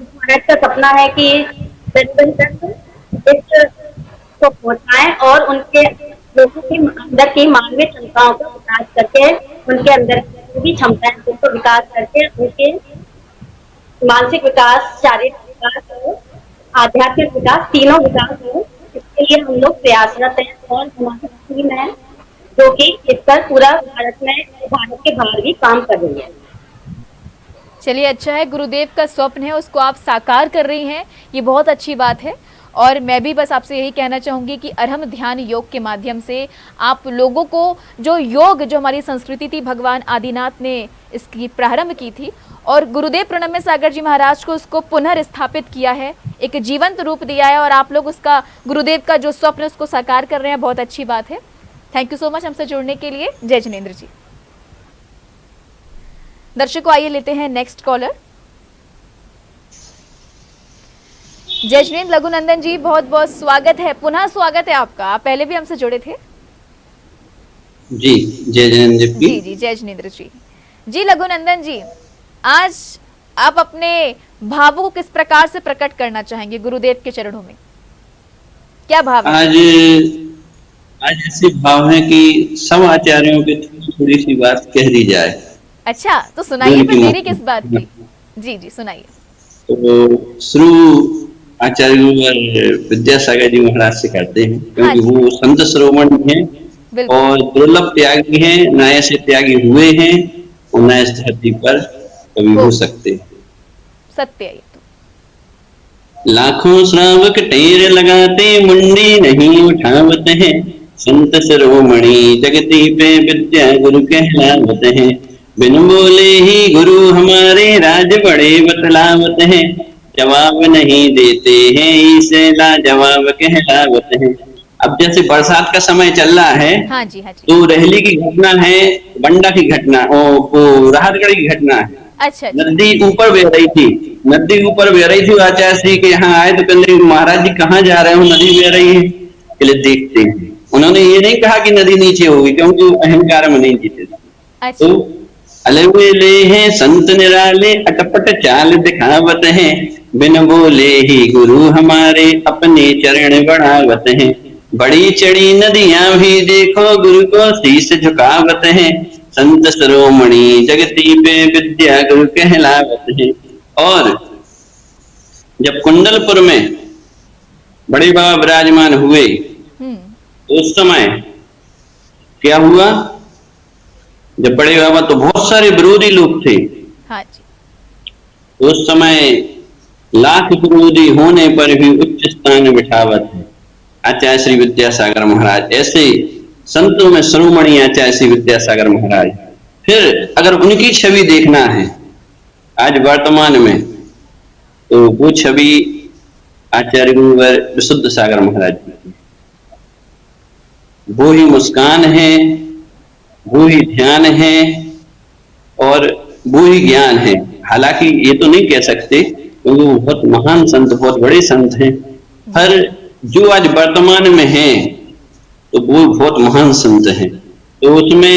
महाराज का सपना है कि को पहुंचाएं और उनके लोगों के अंदर की मानवीय क्षमताओं का विकास करके, उनके अंदर की क्षमताएं उनको विकास करके उनके मानसिक विकास, शारीरिक विकास और आध्यात्मिक विकास, तीनों विकास हो, इसके लिए हम लोग प्रयासरत हैं। और हमारी टीम है जो कि इस पर पूरा भारत के बाहर भी काम कर रही है। चलिए, अच्छा है, गुरुदेव का स्वप्न है उसको आप साकार कर रही हैं, ये बहुत अच्छी बात है। और मैं भी बस आपसे यही कहना चाहूँगी कि अरहम ध्यान योग के माध्यम से आप लोगों को जो योग, जो हमारी संस्कृति थी, भगवान आदिनाथ ने इसकी प्रारंभ की थी और गुरुदेव प्रणम्य सागर जी महाराज को उसको पुनर्स्थापित किया है, एक जीवंत रूप दिया है और आप लोग उसका, गुरुदेव का जो स्वप्न उसको साकार कर रहे हैं, बहुत अच्छी बात है। थैंक यू सो मच हमसे जुड़ने के लिए। जय जिनेंद्र जी। दर्शकों, आइए लेते हैं नेक्स्ट कॉलर। जय जिनेंद्र लघुनंदन जी, बहुत बहुत स्वागत है, पुनः स्वागत है आपका। आप पहले भी हमसे जुड़े थे। जी जय जिनेंद्र जी जी, जय जिनेंद्र जी। जी लघुनंदन जी, आज आप अपने भावों को किस प्रकार से प्रकट करना चाहेंगे गुरुदेव के चरणों में? क्या भाव है? आज ऐसे भाव है कि सब आचार्यों की थोड़ी सी बात कह दी जाए। अच्छा, तो सुनाइए फिर, देरी किस बात की? जी जी, सुनाइए। तो शुरू आचार्य विद्यासागर जी महाराज से करते हैं, क्योंकि वो संत शिरोमणि हैं और दुर्लभ त्यागी हैं, नए से त्यागी हुए हैं और नए धरती पर कभी हो सकते हैं। सत्य है। लाखों श्रावक टेर लगाते मुंडी नहीं उठावत हैं, संत शिरोमणि जगती पे विद्या गुरु कहलावत हैं। बिन बोले ही गुरु हमारे राज बड़े बतलावत हैं, जवाब नहीं देते हैं इसे लाजवाब कहलावत हैं। अब जैसे बरसात का समय चल रहा है, हाँ जी, हाँ जी। तो रहली की घटना है, बंडा की घटना, वो राहतगढ़ की घटना है। अच्छा, नदी ऊपर बह रही थी, नदी ऊपर बह रही थी। आचार्य श्री के यहाँ आए तो कहते महाराज जी कहाँ जा रहे हो, नदी बह रही है। कहले देखते हैं। उन्होंने ये नहीं कहा कि नदी नीचे होगी, क्योंकि वो अहंकार में नहीं जीते। अच्छा। तो अलवे ले हैं संत निराले, अटपट चाल दिखावत हैं, बिन बोले ही गुरु हमारे अपने चरण बढ़ावत हैं। बड़ी चढ़ी नदियां भी देखो गुरु को शीश झुकावत हैं, संत शिरोमणि जगती पे विद्या गुरु कहलावत हैं। और जब कुंडलपुर में बड़े बाबा विराजमान हुए, उस समय क्या हुआ? जब बड़े बाबा, तो बहुत सारे विरोधी लोग थे। हाँ जी। उस समय लाख विरोधी होने पर भी उच्च स्थान में बिठावत है आचार्य श्री विद्यासागर महाराज। ऐसे संतों में शिरोमणि आचार्य श्री विद्यासागर महाराज। फिर अगर उनकी छवि देखना है आज वर्तमान में, तो वो छवि आचार्य गुरुवर विशुद्ध सागर महाराज की। वो ही मुस्कान है, वो ही ध्यान है और वो ही ज्ञान है। हालांकि ये तो नहीं कह सकते, क्योंकि वो बहुत महान संत, बहुत बड़े संत हैं। हर जो आज वर्तमान में हैं, तो वो बहुत महान संत हैं। तो उसमें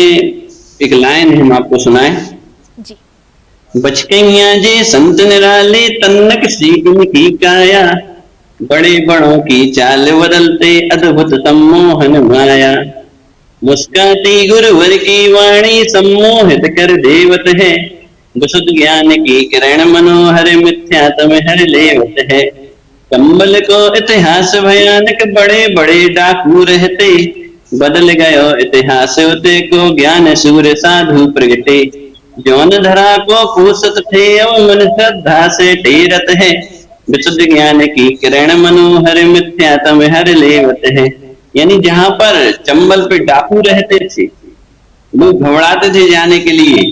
एक लाइन हम आपको सुनाएं। जी। बचकैया जे संत निराले, तन्नक सीख की काया, बड़े बड़ों की चाल बदलते अद्भुत सम्मोहन माया। मुस्काती गुरुवर की वाणी सम्मोहित कर देवत है, विशुद्ध ज्ञान की किरण मनोहर मिथ्यात्म हर लेवत है। कंबल को इतिहास भयानक, बड़े बड़े डाकू रहते, बदल गयो इतिहास उते को ज्ञान सूर्य साधु प्रगटे। जौन धरा को पूसत थे अब मन श्रद्धा से टेरत है, विशुद्ध ज्ञान की किरण मनोहर मिथ्यात्म हर लेवत है। यानी जहां पर चंबल पे डाकू रहते थे, लोग घबराते थे जाने के लिए,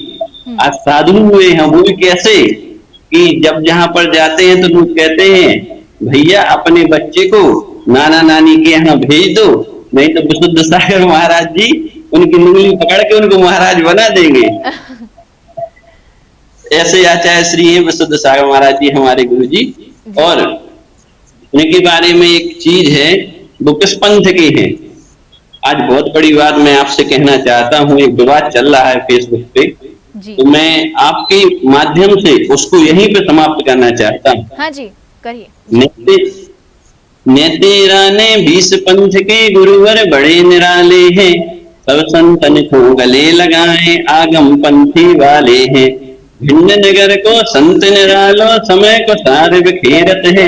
आज साधु हुए हैं। वो भी कैसे कि जब जहां पर जाते हैं तो लोग कहते हैं भैया अपने बच्चे को नाना नानी के यहाँ भेज दो, नहीं तो विशुद्ध सागर महाराज जी उनकी उंगली पकड़ के उनको महाराज बना देंगे। ऐसे आचार्य श्री हैं विशुद्ध सागर महाराज जी, हमारे गुरु जी। और उनके बारे में एक चीज है, वो किस पंथ के हैं। आज बहुत बड़ी बात मैं आपसे कहना चाहता हूँ, एक विवाद चल रहा है फेसबुक पे, तो मैं आपके माध्यम से उसको यहीं पे समाप्त करना चाहता हूँ। हाँ जी, करिए। नेतेरा ने 20 पंथ के गुरुवर बड़े निराले हैं, सब संतन को गले लगाए आगम पंथी वाले हैं। भिन्न नगर को संत निरालो, समय को सार बिखेरत है,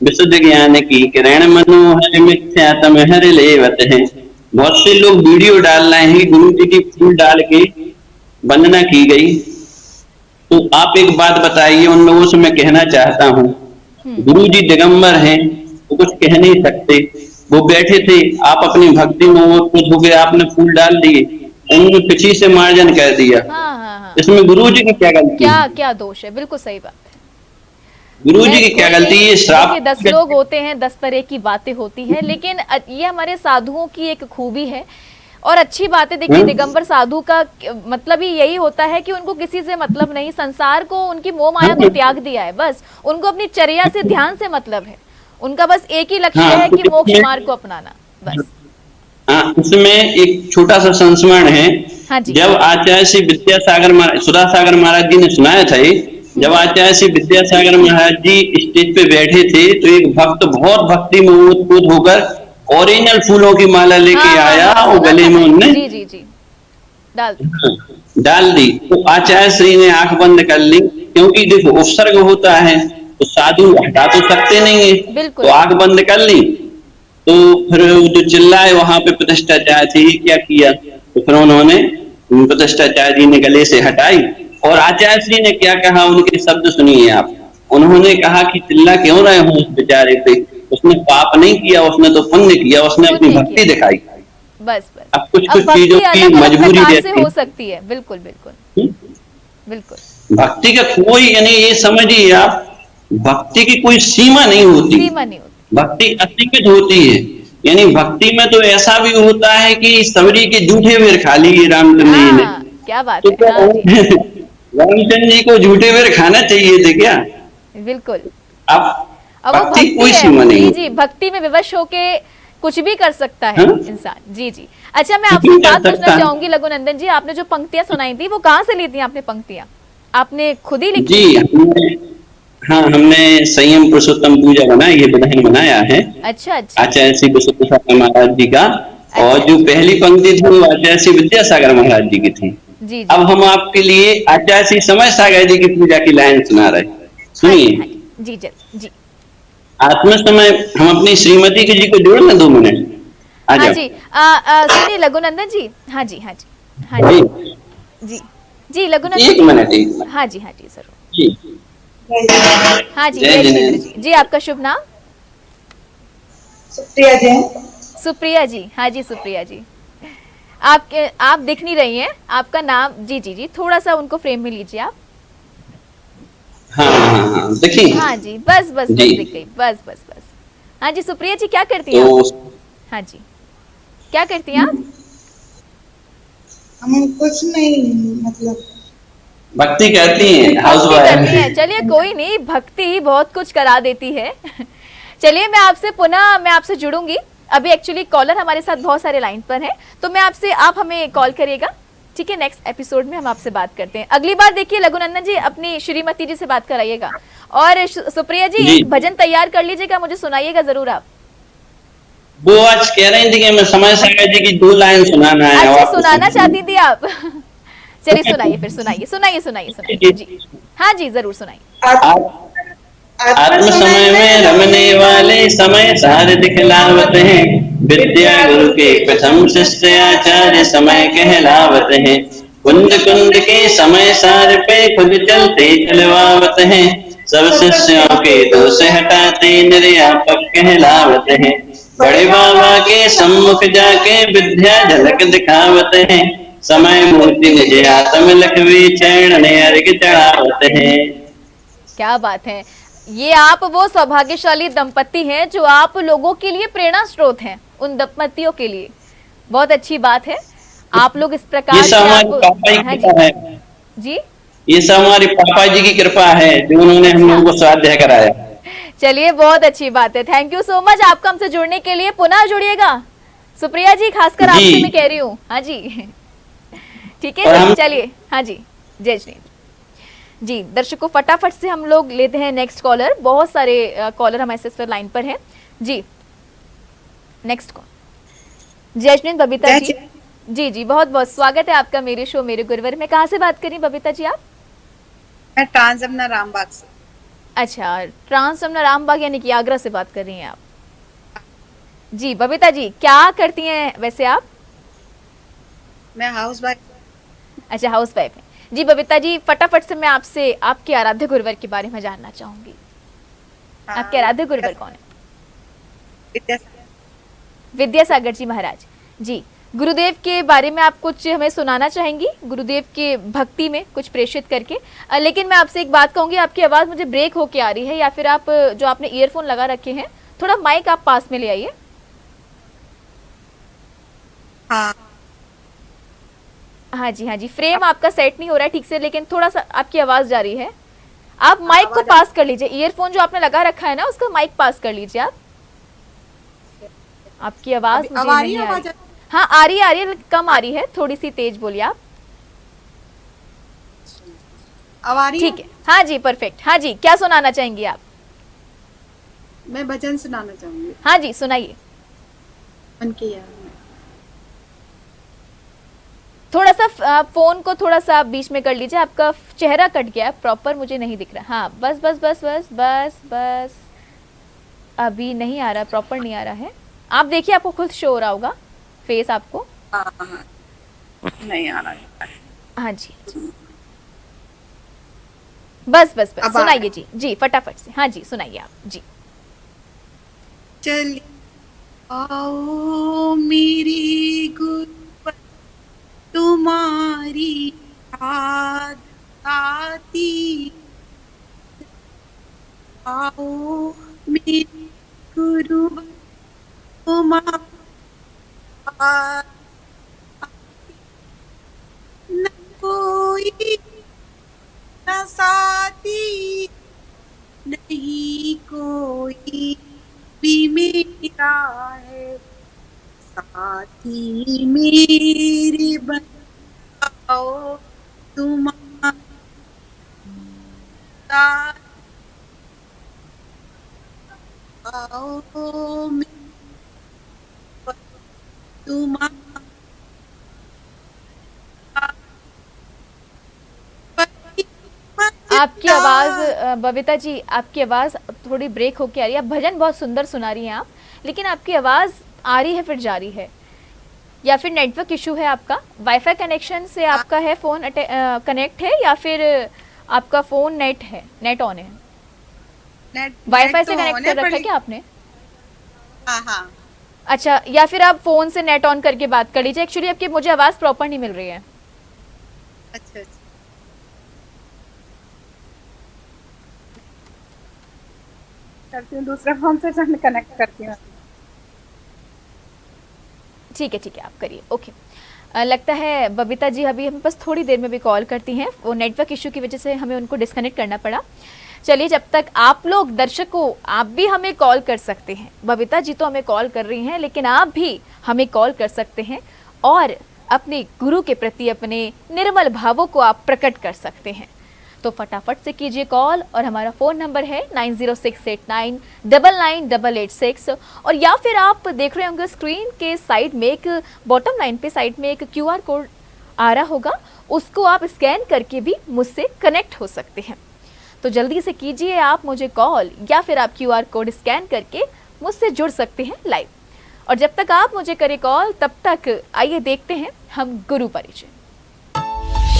विशुद्ध ज्ञान की किरण मनोहर मिथ्यात्म हर लेवत है। बहुत से लोग वीडियो डाल रहे हैं, गुरु जी की फूल डाल के वंदना की गई, तो आप एक बात बताइए, उन लोगों से मैं कहना चाहता हूँ, गुरु जी दिगंबर हैं, वो कुछ कह नहीं सकते, वो बैठे थे, आप अपनी भक्ति में कुछ हो गया, आपने फूल डाल दिए, उन्होंने पीछे से मार्जन कर दिया। हाँ। इसमें गुरु जी की क्या गलती है? क्या दोष है? बिल्कुल सही बात है। गुरु जी की क्या गलती है? श्राप 10 लोग होते हैं, 10 तरह की बातें होती हैं, लेकिन ये हमारे साधुओं की एक खूबी है और अच्छी बात है। देखिए, दिगंबर साधु का मतलब ही यही होता है कि उनको किसी से मतलब नहीं, संसार को, उनकी मोह माया को त्याग दिया है, बस उनको अपनी चर्या से, ध्यान से मतलब है। उनका बस एक ही लक्ष्य है कि मोक्ष मार्ग को अपनाना, बस। हाँ, इसमें एक छोटा सा संस्मरण है। हाँ जी। जब आचार्य श्री विद्यासागर सुधासागर महाराज जी ने सुनाया था, जब आचार्य श्री विद्यासागर महाराज जी स्टेज पे बैठे थे, तो एक भक्त बहुत भक्ति में उत्पुत होकर ओरिजिनल फूलों की माला लेके आया और गले में उन्होंने जी डाल दी। तो आचार्य श्री ने आंख बंद कर ली, क्योंकि देखो उपसर्ग होता है तो साधु हटा तो सकते नहीं है, तो आंख बंद कर ली। तो फिर जो चिल्लाए वहां पे प्रतिष्ठाचार्य जी क्या किया, तो फिर उन्होंने प्रतिष्ठाचार्य जी ने गले से हटाई, और आचार्य श्री ने क्या कहा, उनके शब्द सुनिए आप। उन्होंने कहा कि चिल्ला क्यों रहे हो उस बेचारे पे, उसने पाप नहीं किया, उसने तो पुण्य किया, उसने अपनी भक्ति दिखाई। बस अब कुछ चीजों की मजबूरी से हो सकती है। बिल्कुल। भक्ति का कोई, यानी ये समझिए आप, भक्ति की कोई सीमा नहीं होती, भक्ति असीमित होती है। यानी भक्ति में तो ऐसा भी होता है कि सबरी के जूठे बेर खा लिए रामचंद्र जी ने। क्या बात है। रामचंद्र जी को झूठे बेर खाना चाहिए थे क्या? बिल्कुल। अब भक्ति कोई सीमा नहीं। जी, भक्ति में विवश होके कुछ भी कर सकता है इंसान। जी। अच्छा, मैं आपसे बात पूछना चाहूंगी लघुनंदन जी, आपने जो पंक्तियां सुनाई थी वो कहाँ से ली थी आपने पंक्तियां? आपने खुद ही लिखी? जी, हमने संयम पुरुषोत्तम पूजा बनाई, ये विधान बनाया है। अच्छा। आचार्य श्री विश्वप्रसाद महाराज जी का। और जो पहली पंक्ति थी वो आचार्य श्री विद्यासागर महाराज जी की थी। जी। अब हम आपके लिए आचार्य श्री समय सागर जी की पूजा की लाइन सुना रहे, सुनिए। जी। आत्म समय, हम अपनी श्रीमती जी को जोड़ ना 2 मिनट। हाँ जी, सुनिए लघुनंदन जी। हाँ जी लघुनंदन 1 मिनट। हाँ जी जरूर जी। हाँ जी, जय जिनेंद्र जी। आपका शुभ नाम? सुप्रिया जी। हाँ जी, सुप्रिया जी, आप दिख नहीं रही हैं, आपका नाम? जी, थोड़ा सा उनको फ्रेम में लीजिए आप। हाँ, देखिए। हाँ जी, बस दिख गई, बस। हाँ जी, सुप्रिया जी, क्या करती हैं आप? हाँ जी, क्या करती हैं आप? हम कुछ नहीं, मतलब भक्ति करती हैं, हाउसवाइफ। चलिए, कोई नहीं, भक्ति बहुत कुछ करा देती है। चलिए, मैं आपसे जुड़ूंगी। अभी एक्चुअली कॉलर हमारे साथ बहुत सारे लाइन पर हैं, तो आप हमें कॉल करिएगा, ठीक है? नेक्स्ट एपिसोड में हम आपसे बात करते हैं। अगली बार देखिए लघुनंदन जी, अपनी श्रीमती जी से बात कराइएगा, और सुप्रिया जी एक भजन तैयार कर लीजिएगा, मुझे सुनाइएगा जरूर आप। वो आज कह रही थी कि मैं समय सागर जी की 2 लाइन सुनाना है। अच्छा, सुनाना चाहती थी आप? चलिए, सुनाइए फिर, सुनाइए जी। हाँ जी, जरूर सुनाइए। आत्म समय में रमने वाले समय सार दिखलावत हैं, विद्या गुरु के प्रथम शिष्य आचार्य समय कहलावत हैं। कुंद के समय सार पे खुद चलते चलवावत हैं, सब शिष्यों के दोष हटाते निर्यापक कहलावत हैं। बड़े बाबा के सम्मुख जाके विद्या झलक दिखावत हैं, समय मूर्ति निज आत्म लखवी चरण अर्घ चढ़ावत हैं। क्या बात है! ये आप वो सौभाग्यशाली दंपति हैं जो आप लोगों के लिए प्रेरणा स्रोत हैं, उन दंपतियों के लिए। बहुत अच्छी बात है, आप लोग इस प्रकार से जी, ये सब हमारे पापा जी की कृपा है जो उन्होंने हम लोगों को स्वाध्याय कराया। चलिए, बहुत अच्छी बात है, थैंक यू सो मच आपका हमसे जुड़ने के लिए। पुनः जुड़िएगा सुप्रिया जी, खासकर आपसे मैं कह रही हूँ। हाँ जी, ठीक है, चलिए। हाँ जी, जय श्री जी। दर्शकों, फटाफट से हम लोग लेते हैं नेक्स्ट कॉलर। बहुत सारे कॉलर हमारे साथ लाइन पर हैं जी। Next call Jayashree Babita ji. जी, बहुत बहुत स्वागत है आपका मेरे शो मेरे गुरुवर में। कहाँ से बात करी बबीता जी आप? मैं ट्रांसजमुना रामबाग से। अच्छा, ट्रांसफार्मर रामबाग यानी कि आगरा से बात कर रही हैं आप। जी बबीता जी, क्या करती हैं वैसे आप? मैं हाउस वाइफ। अच्छा, हाउस वाइफ हैं। जी बबीता जी, फटाफट से मैं आपसे आपके आराध्य गुरुवर के बारे में जानना चाहूंगी। आपके आराध्य गुरुवर कौन है? विद्यासागर जी महाराज। जी, गुरुदेव के बारे में आप कुछ हमें सुनाना चाहेंगी, गुरुदेव के भक्ति में कुछ प्रेषित करके? लेकिन मैं आपसे एक बात कहूंगी, आपकी आवाज मुझे ब्रेक होके आ रही है, या फिर आप जो आपने ईयरफोन लगा रखे हैं, थोड़ा माइक आप पास में ले आइए। हाँ जी, फ्रेम आपका सेट नहीं हो रहा है ठीक से, लेकिन थोड़ा सा आपकी आवाज जा रही है। आप माइक को पास कर लीजिए, ईयरफोन जो आपने लगा रखा है ना, उसका माइक पास कर लीजिए आप। आपकी आवाज मुझे नहीं आ रही। हाँ आ रही है, कम आ रही है, थोड़ी सी तेज बोलिए आप। ठीक है, हाँ जी परफेक्ट। हाँ जी, क्या सुनाना चाहेंगी आप? मैं भजन सुनाना चाहूंगी। हाँ जी सुनाइए। उनकी याद में। थोड़ा सा फोन को थोड़ा सा आप बीच में कर लीजिए, आपका चेहरा कट गया है, प्रॉपर मुझे नहीं दिख रहा। हाँ बस बस बस बस बस बस, अभी नहीं आ रहा, प्रॉपर नहीं आ रहा है। आप देखिए, आपको खुद शो हो रहा होगा फेस आपको। नहीं आ रहा है। हाँ जी, बस बस बस सुनाइए जी। जी फटाफट से, हाँ जी सुनाइए आप जी। चल आओ मेरी गुरुवर, तुम्हारी याद आती, आओ मेरी गुरुवर, तुम्हारी न कोई न साथी, नहीं कोई भी मेरा है साथी, मेरे बनाओ तुम्हारा, आओ तुम्हारा। आपकी आवाज बबीता जी, आपकी आवाज थोड़ी ब्रेक होके आ रही है। आप भजन बहुत सुंदर सुना रही हैं आप, लेकिन आपकी आवाज आ रही है फिर जा रही है, या फिर नेटवर्क इशू है आपका? वाईफाई कनेक्शन से आपका है फोन कनेक्ट है, या फिर आपका फोन नेट ऑन है? वाईफाई से कनेक्ट कर रखा है क्या आपने? हाँ। अच्छा, या फिर आप फोन से नेट ऑन करके बात कर लीजिए। एक्चुअली आपकी मुझे आवाज प्रॉपर नहीं मिल रही है। अच्छा करती हूँ, दूसरे फोन से कनेक्ट करती हूँ। ठीक है, आप करिए। ओके, लगता है बबीता जी अभी हमें बस थोड़ी देर में भी कॉल करती हैं, वो नेटवर्क इशू की वजह से हमें उनको डिस्कनेक्ट करना पड़ा। चलिए, जब तक आप लोग दर्शकों, आप भी हमें कॉल कर सकते हैं। बबीता जी तो हमें कॉल कर रही हैं, लेकिन आप भी हमें कॉल कर सकते हैं और अपने गुरु के प्रति अपने निर्मल भावों को आप प्रकट कर सकते हैं। तो फटाफट से कीजिए कॉल, और हमारा फ़ोन नंबर है 9068999886। और या फिर आप देख रहे होंगे स्क्रीन के साइड में एक बॉटम लाइन पे साइड में एक QR कोड आ रहा होगा, उसको आप स्कैन करके भी मुझसे कनेक्ट हो सकते हैं। तो जल्दी से कीजिए आप मुझे कॉल, या फिर आप QR कोड स्कैन करके मुझसे जुड़ सकते हैं लाइव। और जब तक आप मुझे करें कॉल, तब तक आइए देखते हैं हम गुरु परिचय।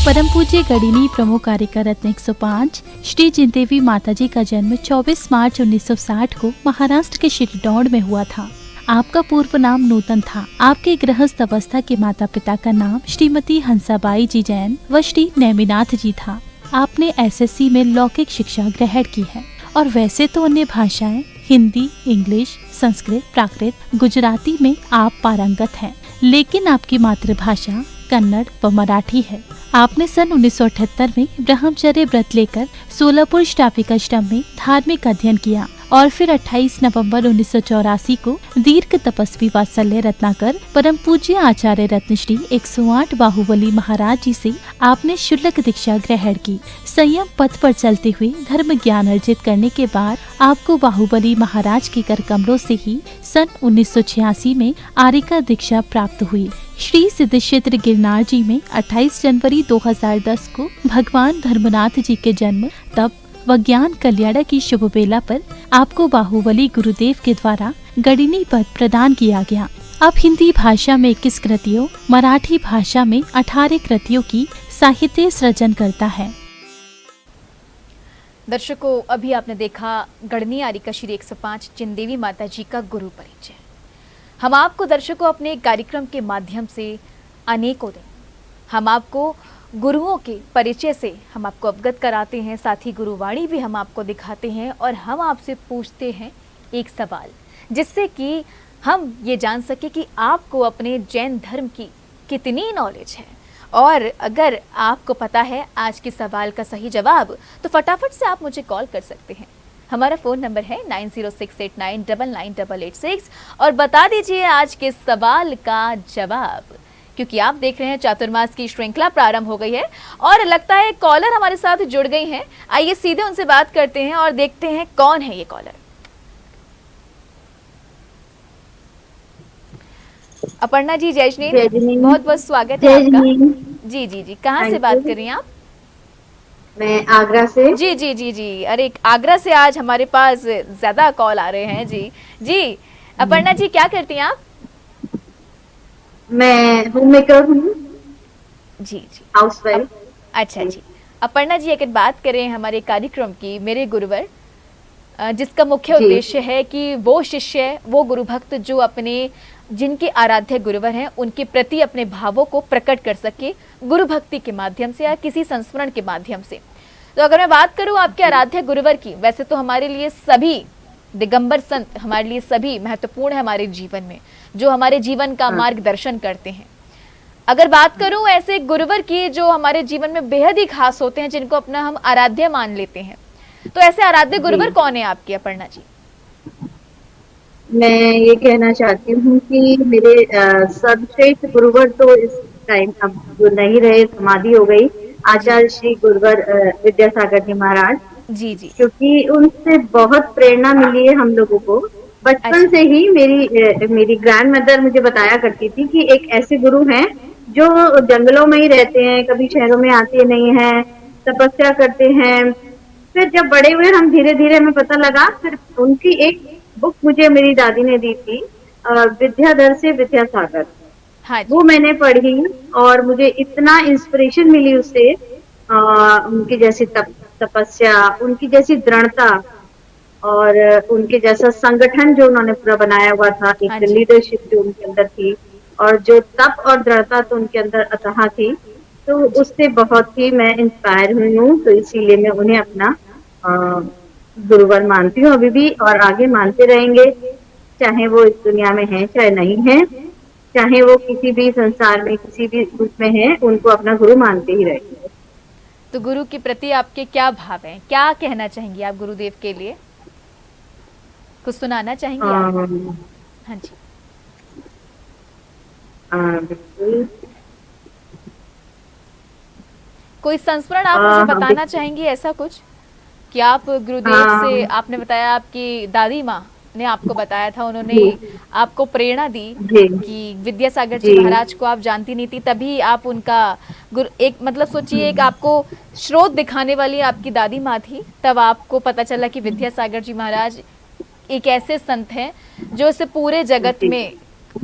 परम पूज्य गढ़िनी प्रमुख कार्यका रत्न 105 श्री जिनदेवी माताजी का जन्म 24 मार्च 1960 को महाराष्ट्र के शिरडोन में हुआ था। आपका पूर्व नाम नूतन था। आपके गृहस्थ अवस्था के माता पिता का नाम श्रीमती हंसाबाई जी जैन व श्री नेमिनाथ जी था। आपने SSC में लौकिक शिक्षा ग्रहण की है, और वैसे तो अन्य भाषाएं हिंदी, इंग्लिश, संस्कृत, प्राकृत, गुजराती में आप पारंगत हैं, लेकिन आपकी मातृभाषा कन्नड़ व मराठी है। आपने सन 1978 में ब्रह्मचर्य व्रत लेकर सोलापुर श्राविकाश्रम में धार्मिक अध्ययन किया, और फिर 28 नवंबर 1984 को दीर्घ तपस्वी वात्सल्य रत्नाकर परम पूज्य आचार्य रत्नश्री 108 बाहुबली महाराज जी से आपने शुल्क दीक्षा ग्रहण की। संयम पथ पर चलते हुए धर्म ज्ञान अर्जित करने के बाद आपको बाहुबली महाराज के कर कमलों से ही सन 1986 में आर्यिका दीक्षा प्राप्त हुई। श्री सिद्ध क्षेत्र गिरनार जी में 28 जनवरी 2010 को भगवान धर्मनाथ जी के जन्म, तप, व ज्ञान कल्याण की शुभ बेला पर आपको बाहुबली गुरुदेव के द्वारा गणिनी पद प्रदान किया गया। अब हिंदी भाषा में 21 कृतियों, मराठी भाषा में 18 कृतियों की साहित्य सृजन करता है। दर्शकों, अभी आपने देखा गढ़नी आरिका श्री 105 चिंदेवी माता जी का गुरु परिचय। हम आपको दर्शकों अपने कार्यक्रम के माध्यम से अनेकों दिन हम आपको गुरुओं के परिचय से हम आपको अवगत कराते हैं, साथ ही गुरुवाणी भी हम आपको दिखाते हैं और हम आपसे पूछते हैं एक सवाल, जिससे कि हम ये जान सके कि आपको अपने जैन धर्म की कितनी नॉलेज है। और अगर आपको पता है आज के सवाल का सही जवाब, तो फटाफट से आप मुझे कॉल कर सकते हैं। हमारा फ़ोन नंबर है 9068999886 और बता दीजिए आज के सवाल का जवाब, क्योंकि आप देख रहे हैं चातुर्मास की श्रृंखला प्रारंभ हो गई है और लगता है कॉलर हमारे साथ जुड़ गई हैं। आइए सीधे उनसे बात करते हैं और देखते हैं कौन है ये कॉलर। अपर्णा जी, जयजनी, बहुत बहुत स्वागत है आपका। जी जी जी, कहाँ से बात कर रही हैं आप? मैं आगरा से। जी जी जी जी, अरे आगरा से आज हमारे पास ज्यादा कॉल आ रहे हैं। जी जी, अपर्णा जी क्या करती हैं आप? मैं होम मेकर हूँ। जी जी, हाउसवाइफ। अच्छा जी। अपर्णा जी, अगर बात करें हमारे कार्यक्रम की मेरे गुरुवर, जिसका मुख्य उद्देश्य है कि वो शिष्य, वो गुरु भक्त जो अपने जिनके आराध्य गुरुवर हैं उनके प्रति अपने भावों को प्रकट कर सके गुरु भक्ति के माध्यम से या किसी संस्मरण के माध्यम से। तो अगर मैं बात करूं आपके आराध्य गुरुवर की, वैसे तो हमारे लिए सभी दिगंबर संत हमारे लिए सभी महत्वपूर्ण है हमारे जीवन में, जो हमारे जीवन का मार्गदर्शन करते हैं। अगर बात करूं ऐसे गुरुवर की जो हमारे जीवन में बेहद ही खास होते हैं, जिनको अपना हम आराध्य मान लेते हैं, तो ऐसे आराध्य गुरुवर कौन है आपके अपर्णा जी? मैं ये कहना चाहती हूँ कि मेरे सर्वश्रेष्ठ गुरुवर तो इस टाइम अब जो नहीं रहे, समाधि हो गई, आचार्य श्री गुरुवर विद्यासागर जी महाराज जी जी, क्योंकि उनसे बहुत प्रेरणा मिली है हम लोगों को। बचपन से ही मेरी ग्रैंड मदर मुझे बताया करती थी कि एक ऐसे गुरु हैं जो जंगलों में ही रहते हैं, कभी शहरों में आते नहीं हैं, तपस्या करते हैं। फिर जब बड़े हुए हम धीरे धीरे हमें पता लगा, फिर उनकी एक बुक मुझे मेरी दादी ने दी थी, विद्याधर से विद्यासागर। हाँ, वो मैंने पढ़ी और मुझे इतना इंस्पिरेशन मिली उससे, उनकी जैसी तपस्या, उनकी जैसी दृढ़ता और उनके जैसा संगठन जो उन्होंने पूरा बनाया हुआ था, एक लीडरशिप जो उनके अंदर थी और जो तप और दृढ़ता तो उनके अंदर अथाह थी। तो उससे बहुत ही मैं इंस्पायर हुई हूँ, तो इसीलिए मैं उन्हें अपना गुरुवर मानती हूँ अभी भी और आगे मानते रहेंगे, चाहे वो इस दुनिया में है चाहे नहीं है, चाहे वो किसी भी संसार में किसी भी रूप में है, उनको अपना गुरु मानते ही रहेंगे। तो गुरु के प्रति आपके क्या भाव हैं? क्या कहना चाहेंगी आप गुरुदेव के लिए? कुछ सुनाना चाहेंगी आप? हाँ जी। बिल्कुल। कोई संस्मरण आप मुझे बताना चाहेंगी, ऐसा कुछ कि आप गुरुदेव से, आपने बताया आपकी दादी माँ ने आपको बताया था, उन्होंने आपको प्रेरणा दी कि विद्यासागर जी महाराज को आप जानती नहीं थी, तभी आप उनका गुरु, एक मतलब सोचिए एक आपको स्रोत दिखाने वाली आपकी दादी माँ थी, तब आपको पता चला कि विद्यासागर जी महाराज एक ऐसे संत हैं जो इसे पूरे जगत में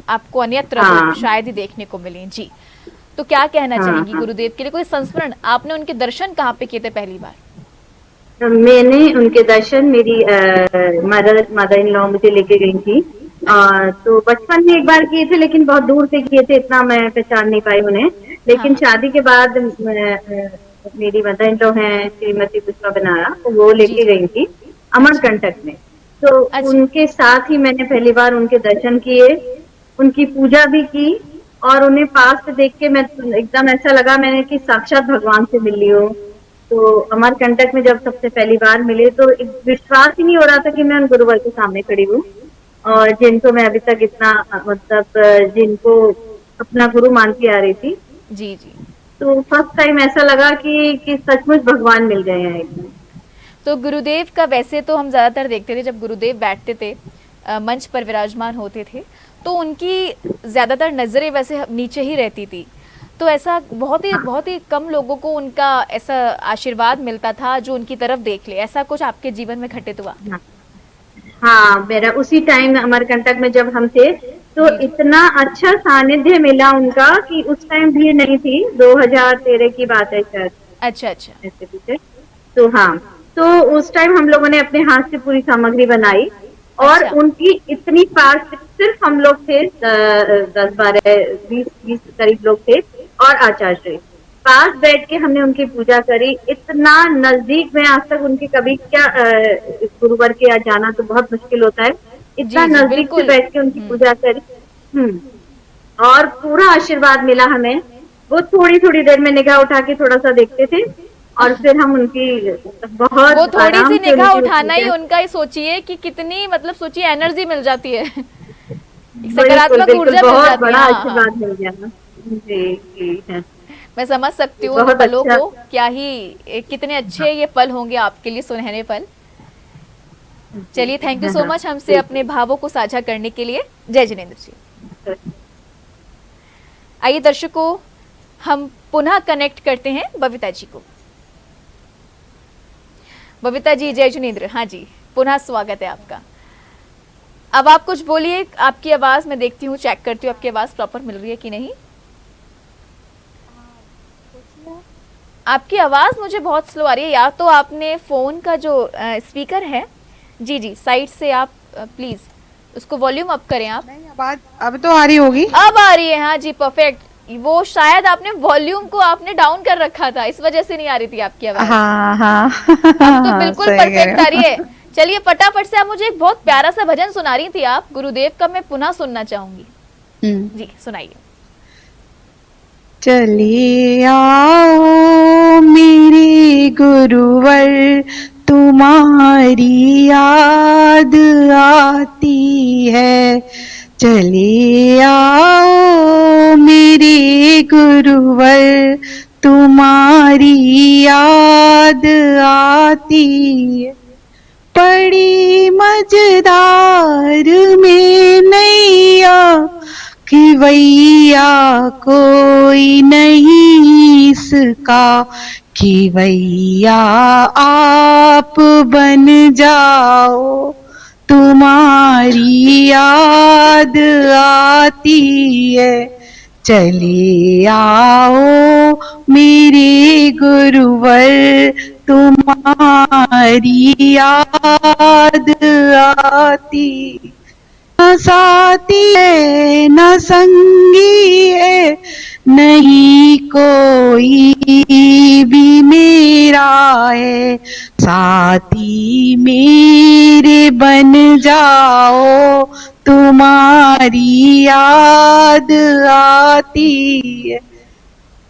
आपको अन्यत्र शायद ही देखने को मिले। जी, तो क्या कहना चाहेंगी गुरुदेव के लिए? कोई संस्मरण, आपने उनके दर्शन कहाँ पे किए थे पहली बार? मैंने उनके दर्शन मेरी मदर इन लॉ मुझे लेके गई थी, तो बचपन में एक बार किए थे, लेकिन बहुत दूर से किए थे, इतना मैं पहचान नहीं पाई उन्हें। लेकिन शादी के बाद मेरी मदर इन लॉ है श्रीमती पुष्पा बनारा, तो वो लेके गई थी अमरकंटक में, तो उनके साथ ही मैंने पहली बार उनके दर्शन किए, उनकी पूजा भी की और उन्हें पास से देख के मैं एकदम ऐसा लगा मैंने कि साक्षात भगवान से मिल ली हो। तो अमरकंटक में जब सबसे पहली बार मिले तो एक विश्वास ही नहीं हो रहा था कि मैं उन गुरुवर के सामने खड़ी हूँ और जिनको मैं अभी तक इतना मतलब जिनको अपना गुरु मानती आ रही थी। जी जी, तो फर्स्ट टाइम ऐसा लगा कि सचमुच भगवान मिल गए हैं एकदम। तो गुरुदेव का वैसे तो हम ज्यादातर देखते थे जब गुरुदेव बैठते थे, मंच पर विराजमान होते थे, तो उनकी ज्यादातर नजरें वैसे नीचे ही रहती थी। तो ऐसा बहुत ही कम लोगों को उनका ऐसा आशीर्वाद मिलता था जो उनकी तरफ देख ले। ऐसा कुछ आपके जीवन में घटित हुआ? हाँ, मेरा उसी टाइम अमरकंटक में जब हम थे तो इतना अच्छा सानिध्य मिला उनका कि उस टाइम भीड़ नहीं थी, 2013 की बात है शायद। अच्छा अच्छा। ऐसे पीछे तो हाँ, तो उस टाइम हम लोगों ने अपने हाथ से पूरी सामग्री बनाई और अच्छा। उनकी इतनी फास्ट, सिर्फ हम लोग थे 10, 12, 20 करीब लोग थे और आचार्य पास बैठ के हमने उनकी पूजा करी। इतना नजदीक में आज तक उनके कभी क्या गुरुवर के यहाँ जाना तो बहुत मुश्किल होता है, इतना जी, नजदीक से बिल्कुल। बैठ के उनकी पूजा करी। और पूरा आशीर्वाद मिला हमें। वो थोड़ी थोड़ी देर में निगाह उठा के थोड़ा सा देखते थे और फिर हम उनकी बहुत वो थोड़ी आराम सी से निगाह उनकी उठाना ही पूजा- उनका ही सोचिए कि कितनी मतलब सोचिए एनर्जी मिल जाती है, एक बिल्कुल, सकारात्मक बिल्कुल, ऊर्जा मिल बहुत जाती है। बड़ा हाँ, आशीर्वाद हाँ। मिल गया ना। जी जी है। मैं समझ सकती हूँ उन बहुत पलों अच्छा। को, क्या ही कितने अच्छे ये पल होंगे आपके लिए, सुनहरे पल। चलिए, थैंक यू सो मच हमसे अपने भावों को साझा करने के लिए। जय जिनेंद्र जी। आइए दर्शकों, हम पुनः कनेक्ट करते हैं बबीता जी को। बबीता जी, जय जिनेंद्र। हाँ जी, पुनः स्वागत है आपका। अब आप कुछ बोलिए, आपकी आवाज मैं देखती हूँ, चेक करती हूँ आपकी आवाज प्रॉपर मिल रही है कि नहीं। आपकी आवाज मुझे बहुत स्लो आ रही है, या तो आपने फोन का जो स्पीकर है, जी जी, साइड से आप प्लीज उसको वॉल्यूम अप करें आप। नहीं, आवाज अब तो आ रही होगी। अब आ रही है, हाँ जी, परफेक्ट। वो शायद आपने वॉल्यूम को आपने डाउन कर रखा था, इस वजह से नहीं आ रही थी आपकी आवाज। हाँ हाँ अब तो बिल्कुल परफेक्ट आ रही है। चलिए फटाफट से आप मुझे एक बहुत प्यारा सा भजन सुना रही थी आप, गुरुदेव का, मैं पुनः सुनना चाहूंगी। जी सुनाइए। चलिए आओ मेरे गुरुवर, तुम्हारी याद आती है। चलिए आओ मेरे गुरुवर, तुम्हारी याद आती है। बड़ी मजेदार में नैया कि भैया कोई नहीं इसका, कि भैया आप बन जाओ, तुम्हारी याद आती है। चले आओ मेरे गुरुवर, तुम्हारी याद आती। न साथी है न संगी है, नहीं कोई भी मेरा है। साथी मेरे बन जाओ, तुम्हारी याद आती है।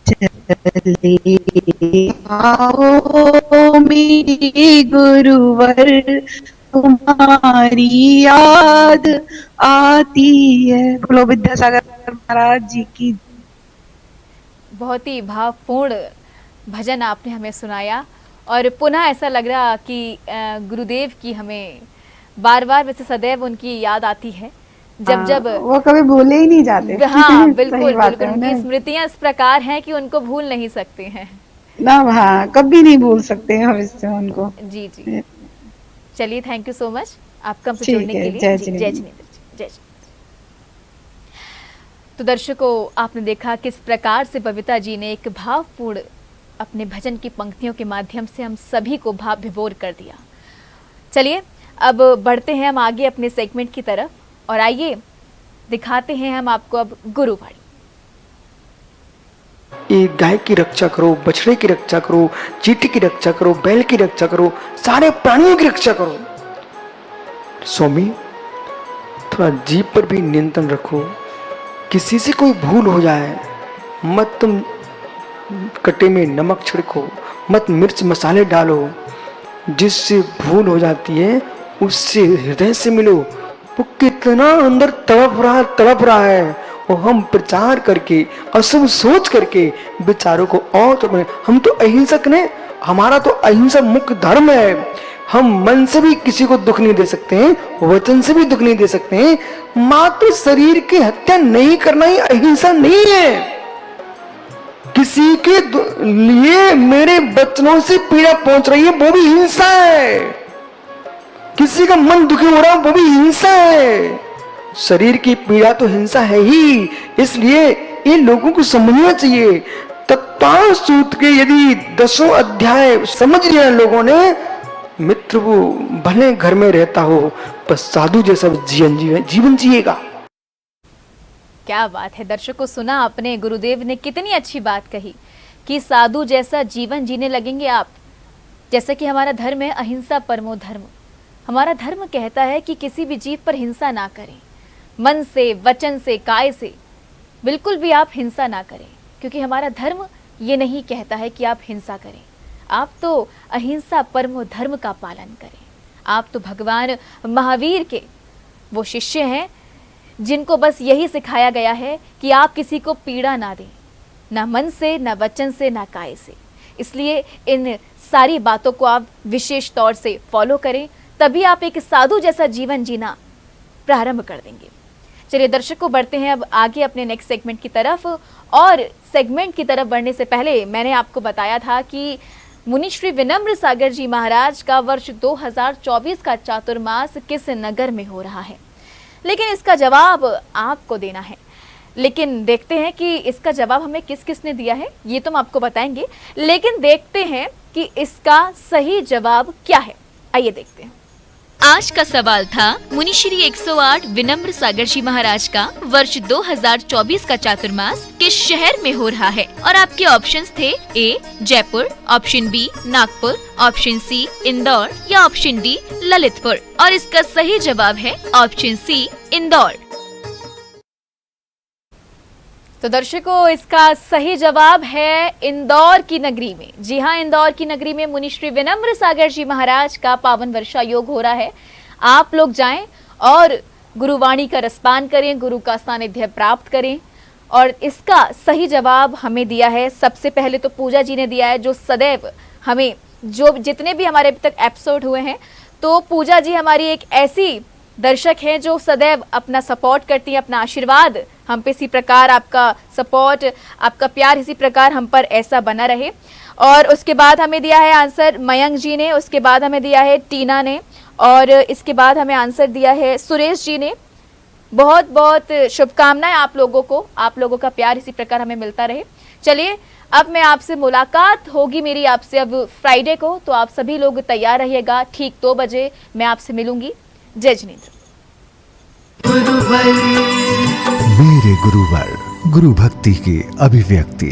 चले आओ मेरे गुरुवर, तुम्हारी याद आती है। बोलो विद्यासागर महाराज जी की। बहुत ही भावपूर्ण भजन आपने हमें सुनाया, और पुनः ऐसा लग रहा कि गुरुदेव की हमें बार बार वैसे सदैव उनकी याद आती है, जब जब वो कभी भूले ही नहीं जाते। हाँ बिल्कुल बिल्कुल, उनकी स्मृतियां इस प्रकार हैं कि उनको भूल नहीं सकते हैं ना। हाँ, कभी नहीं भूल सकते हैं हम इससे उनको। जी जी। चलिए, थैंक यू सो मच आपका हमसे जुड़ने के लिए। जय जय जिनेंद्र। जिनेंद्र जी, जय जिनेंद्र। तो दर्शकों, आपने देखा किस प्रकार से बबीता जी ने एक भावपूर्ण अपने भजन की पंक्तियों के माध्यम से हम सभी को भाव विभोर कर दिया। चलिए अब बढ़ते हैं हम आगे अपने सेगमेंट की तरफ, और आइए दिखाते हैं हम आपको अब गुरुवाणी। एक गाय की रक्षा करो, बछड़े की रक्षा करो, चींटी की रक्षा करो, बैल की रक्षा करो, सारे प्राणियों की रक्षा करो। स्वामी, थोड़ा जीभ पर भी नियंत्रण रखो, किसी से कोई भूल हो जाए मत तुम कटे में नमक छिड़को, मत मिर्च मसाले डालो। जिससे भूल हो जाती है उससे हृदय से मिलो। वो कितना अंदर तड़प रहा है, और हम प्रचार करके, अशुभ सोच करके विचारों को और तो हम तो अहिंसक ने, हमारा तो अहिंसा मुख्य धर्म है। हम मन से भी किसी को दुख नहीं दे सकते हैं, वचन से भी दुख नहीं दे सकते हैं। मात्र शरीर की हत्या नहीं करना ही अहिंसा नहीं है। किसी के लिए मेरे वचनों से पीड़ा पहुंच रही है वो भी हिंसा है, किसी का मन दुखी हो रहा है वो भी हिंसा है। शरीर की पीड़ा तो हिंसा है ही, इसलिए ये लोगों को समझना चाहिए। तत्व सूत्र के यदि 10 अध्याय समझ लिया लोगों ने, मित्र वो भले घर में रहता हो पर साधु जैसा जीवन जिएगा। क्या बात है दर्शकों, सुना आपने, गुरुदेव ने कितनी अच्छी बात कही कि साधु जैसा जीवन जीने लगेंगे आप। जैसे कि हमारा धर्म है अहिंसा परमो धर्म, हमारा धर्म कहता है कि किसी भी जीव पर हिंसा ना करें, मन से, वचन से, काय से बिल्कुल भी आप हिंसा ना करें, क्योंकि हमारा धर्म ये नहीं कहता है कि आप हिंसा करें। आप तो अहिंसा परमो धर्म का पालन करें। आप तो भगवान महावीर के वो शिष्य हैं जिनको बस यही सिखाया गया है कि आप किसी को पीड़ा ना दें, ना मन से, ना वचन से, ना काय से। इसलिए इन सारी बातों को आप विशेष तौर से फॉलो करें, तभी आप एक साधु जैसा जीवन जीना प्रारंभ कर देंगे। चलिए दर्शकों, बढ़ते हैं अब आगे अपने नेक्स्ट सेगमेंट की तरफ। और सेगमेंट की तरफ बढ़ने से पहले मैंने आपको बताया था कि मुनि श्री विनम्र सागर जी महाराज का वर्ष 2024 का चातुर्मास किस नगर में हो रहा है, लेकिन इसका जवाब आपको देना है। लेकिन देखते हैं कि इसका जवाब हमें किस किस ने दिया है, ये तो हम आपको बताएंगे, लेकिन देखते हैं कि इसका सही जवाब क्या है। आइए देखते हैं। आज का सवाल था मुनि श्री 108 विनम्र सागर जी महाराज का वर्ष 2024 का चातुर्मास किस शहर में हो रहा है, और आपके ऑप्शंस थे A Jaipur, option B Nagpur, option C Indore या ऑप्शन डी ललितपुर। और इसका सही जवाब है ऑप्शन सी इंदौर। तो दर्शकों, इसका सही जवाब है इंदौर की नगरी में। जी हाँ, इंदौर की नगरी में मुनि श्री विनम्र सागर जी महाराज का पावन वर्षा योग हो रहा है। आप लोग जाएं और गुरुवाणी का रसपान करें, गुरु का सानिध्य प्राप्त करें। और इसका सही जवाब हमें दिया है, सबसे पहले तो पूजा जी ने दिया है, जो सदैव हमें, जो जितने भी हमारे अभी तक एपिसोड हुए हैं, तो पूजा जी हमारी एक ऐसी दर्शक हैं जो सदैव अपना सपोर्ट करती हैं, अपना आशीर्वाद हम पे इसी प्रकार, आपका सपोर्ट, आपका प्यार इसी प्रकार हम पर ऐसा बना रहे। और उसके बाद हमें दिया है आंसर मयंक जी ने, उसके बाद हमें दिया है टीना ने, और इसके बाद हमें आंसर दिया है सुरेश जी ने। बहुत बहुत शुभकामनाएं आप लोगों को, आप लोगों का प्यार इसी प्रकार हमें मिलता रहे। चलिए, अब मैं आपसे मुलाकात होगी मेरी आपसे अब फ्राइडे को, तो आप सभी लोग तैयार रहिएगा। ठीक 2 बजे मैं आपसे मिलूंगी। जय जिनेंद्र। मेरे गुरुवर, गुरु भक्ति की अभिव्यक्ति।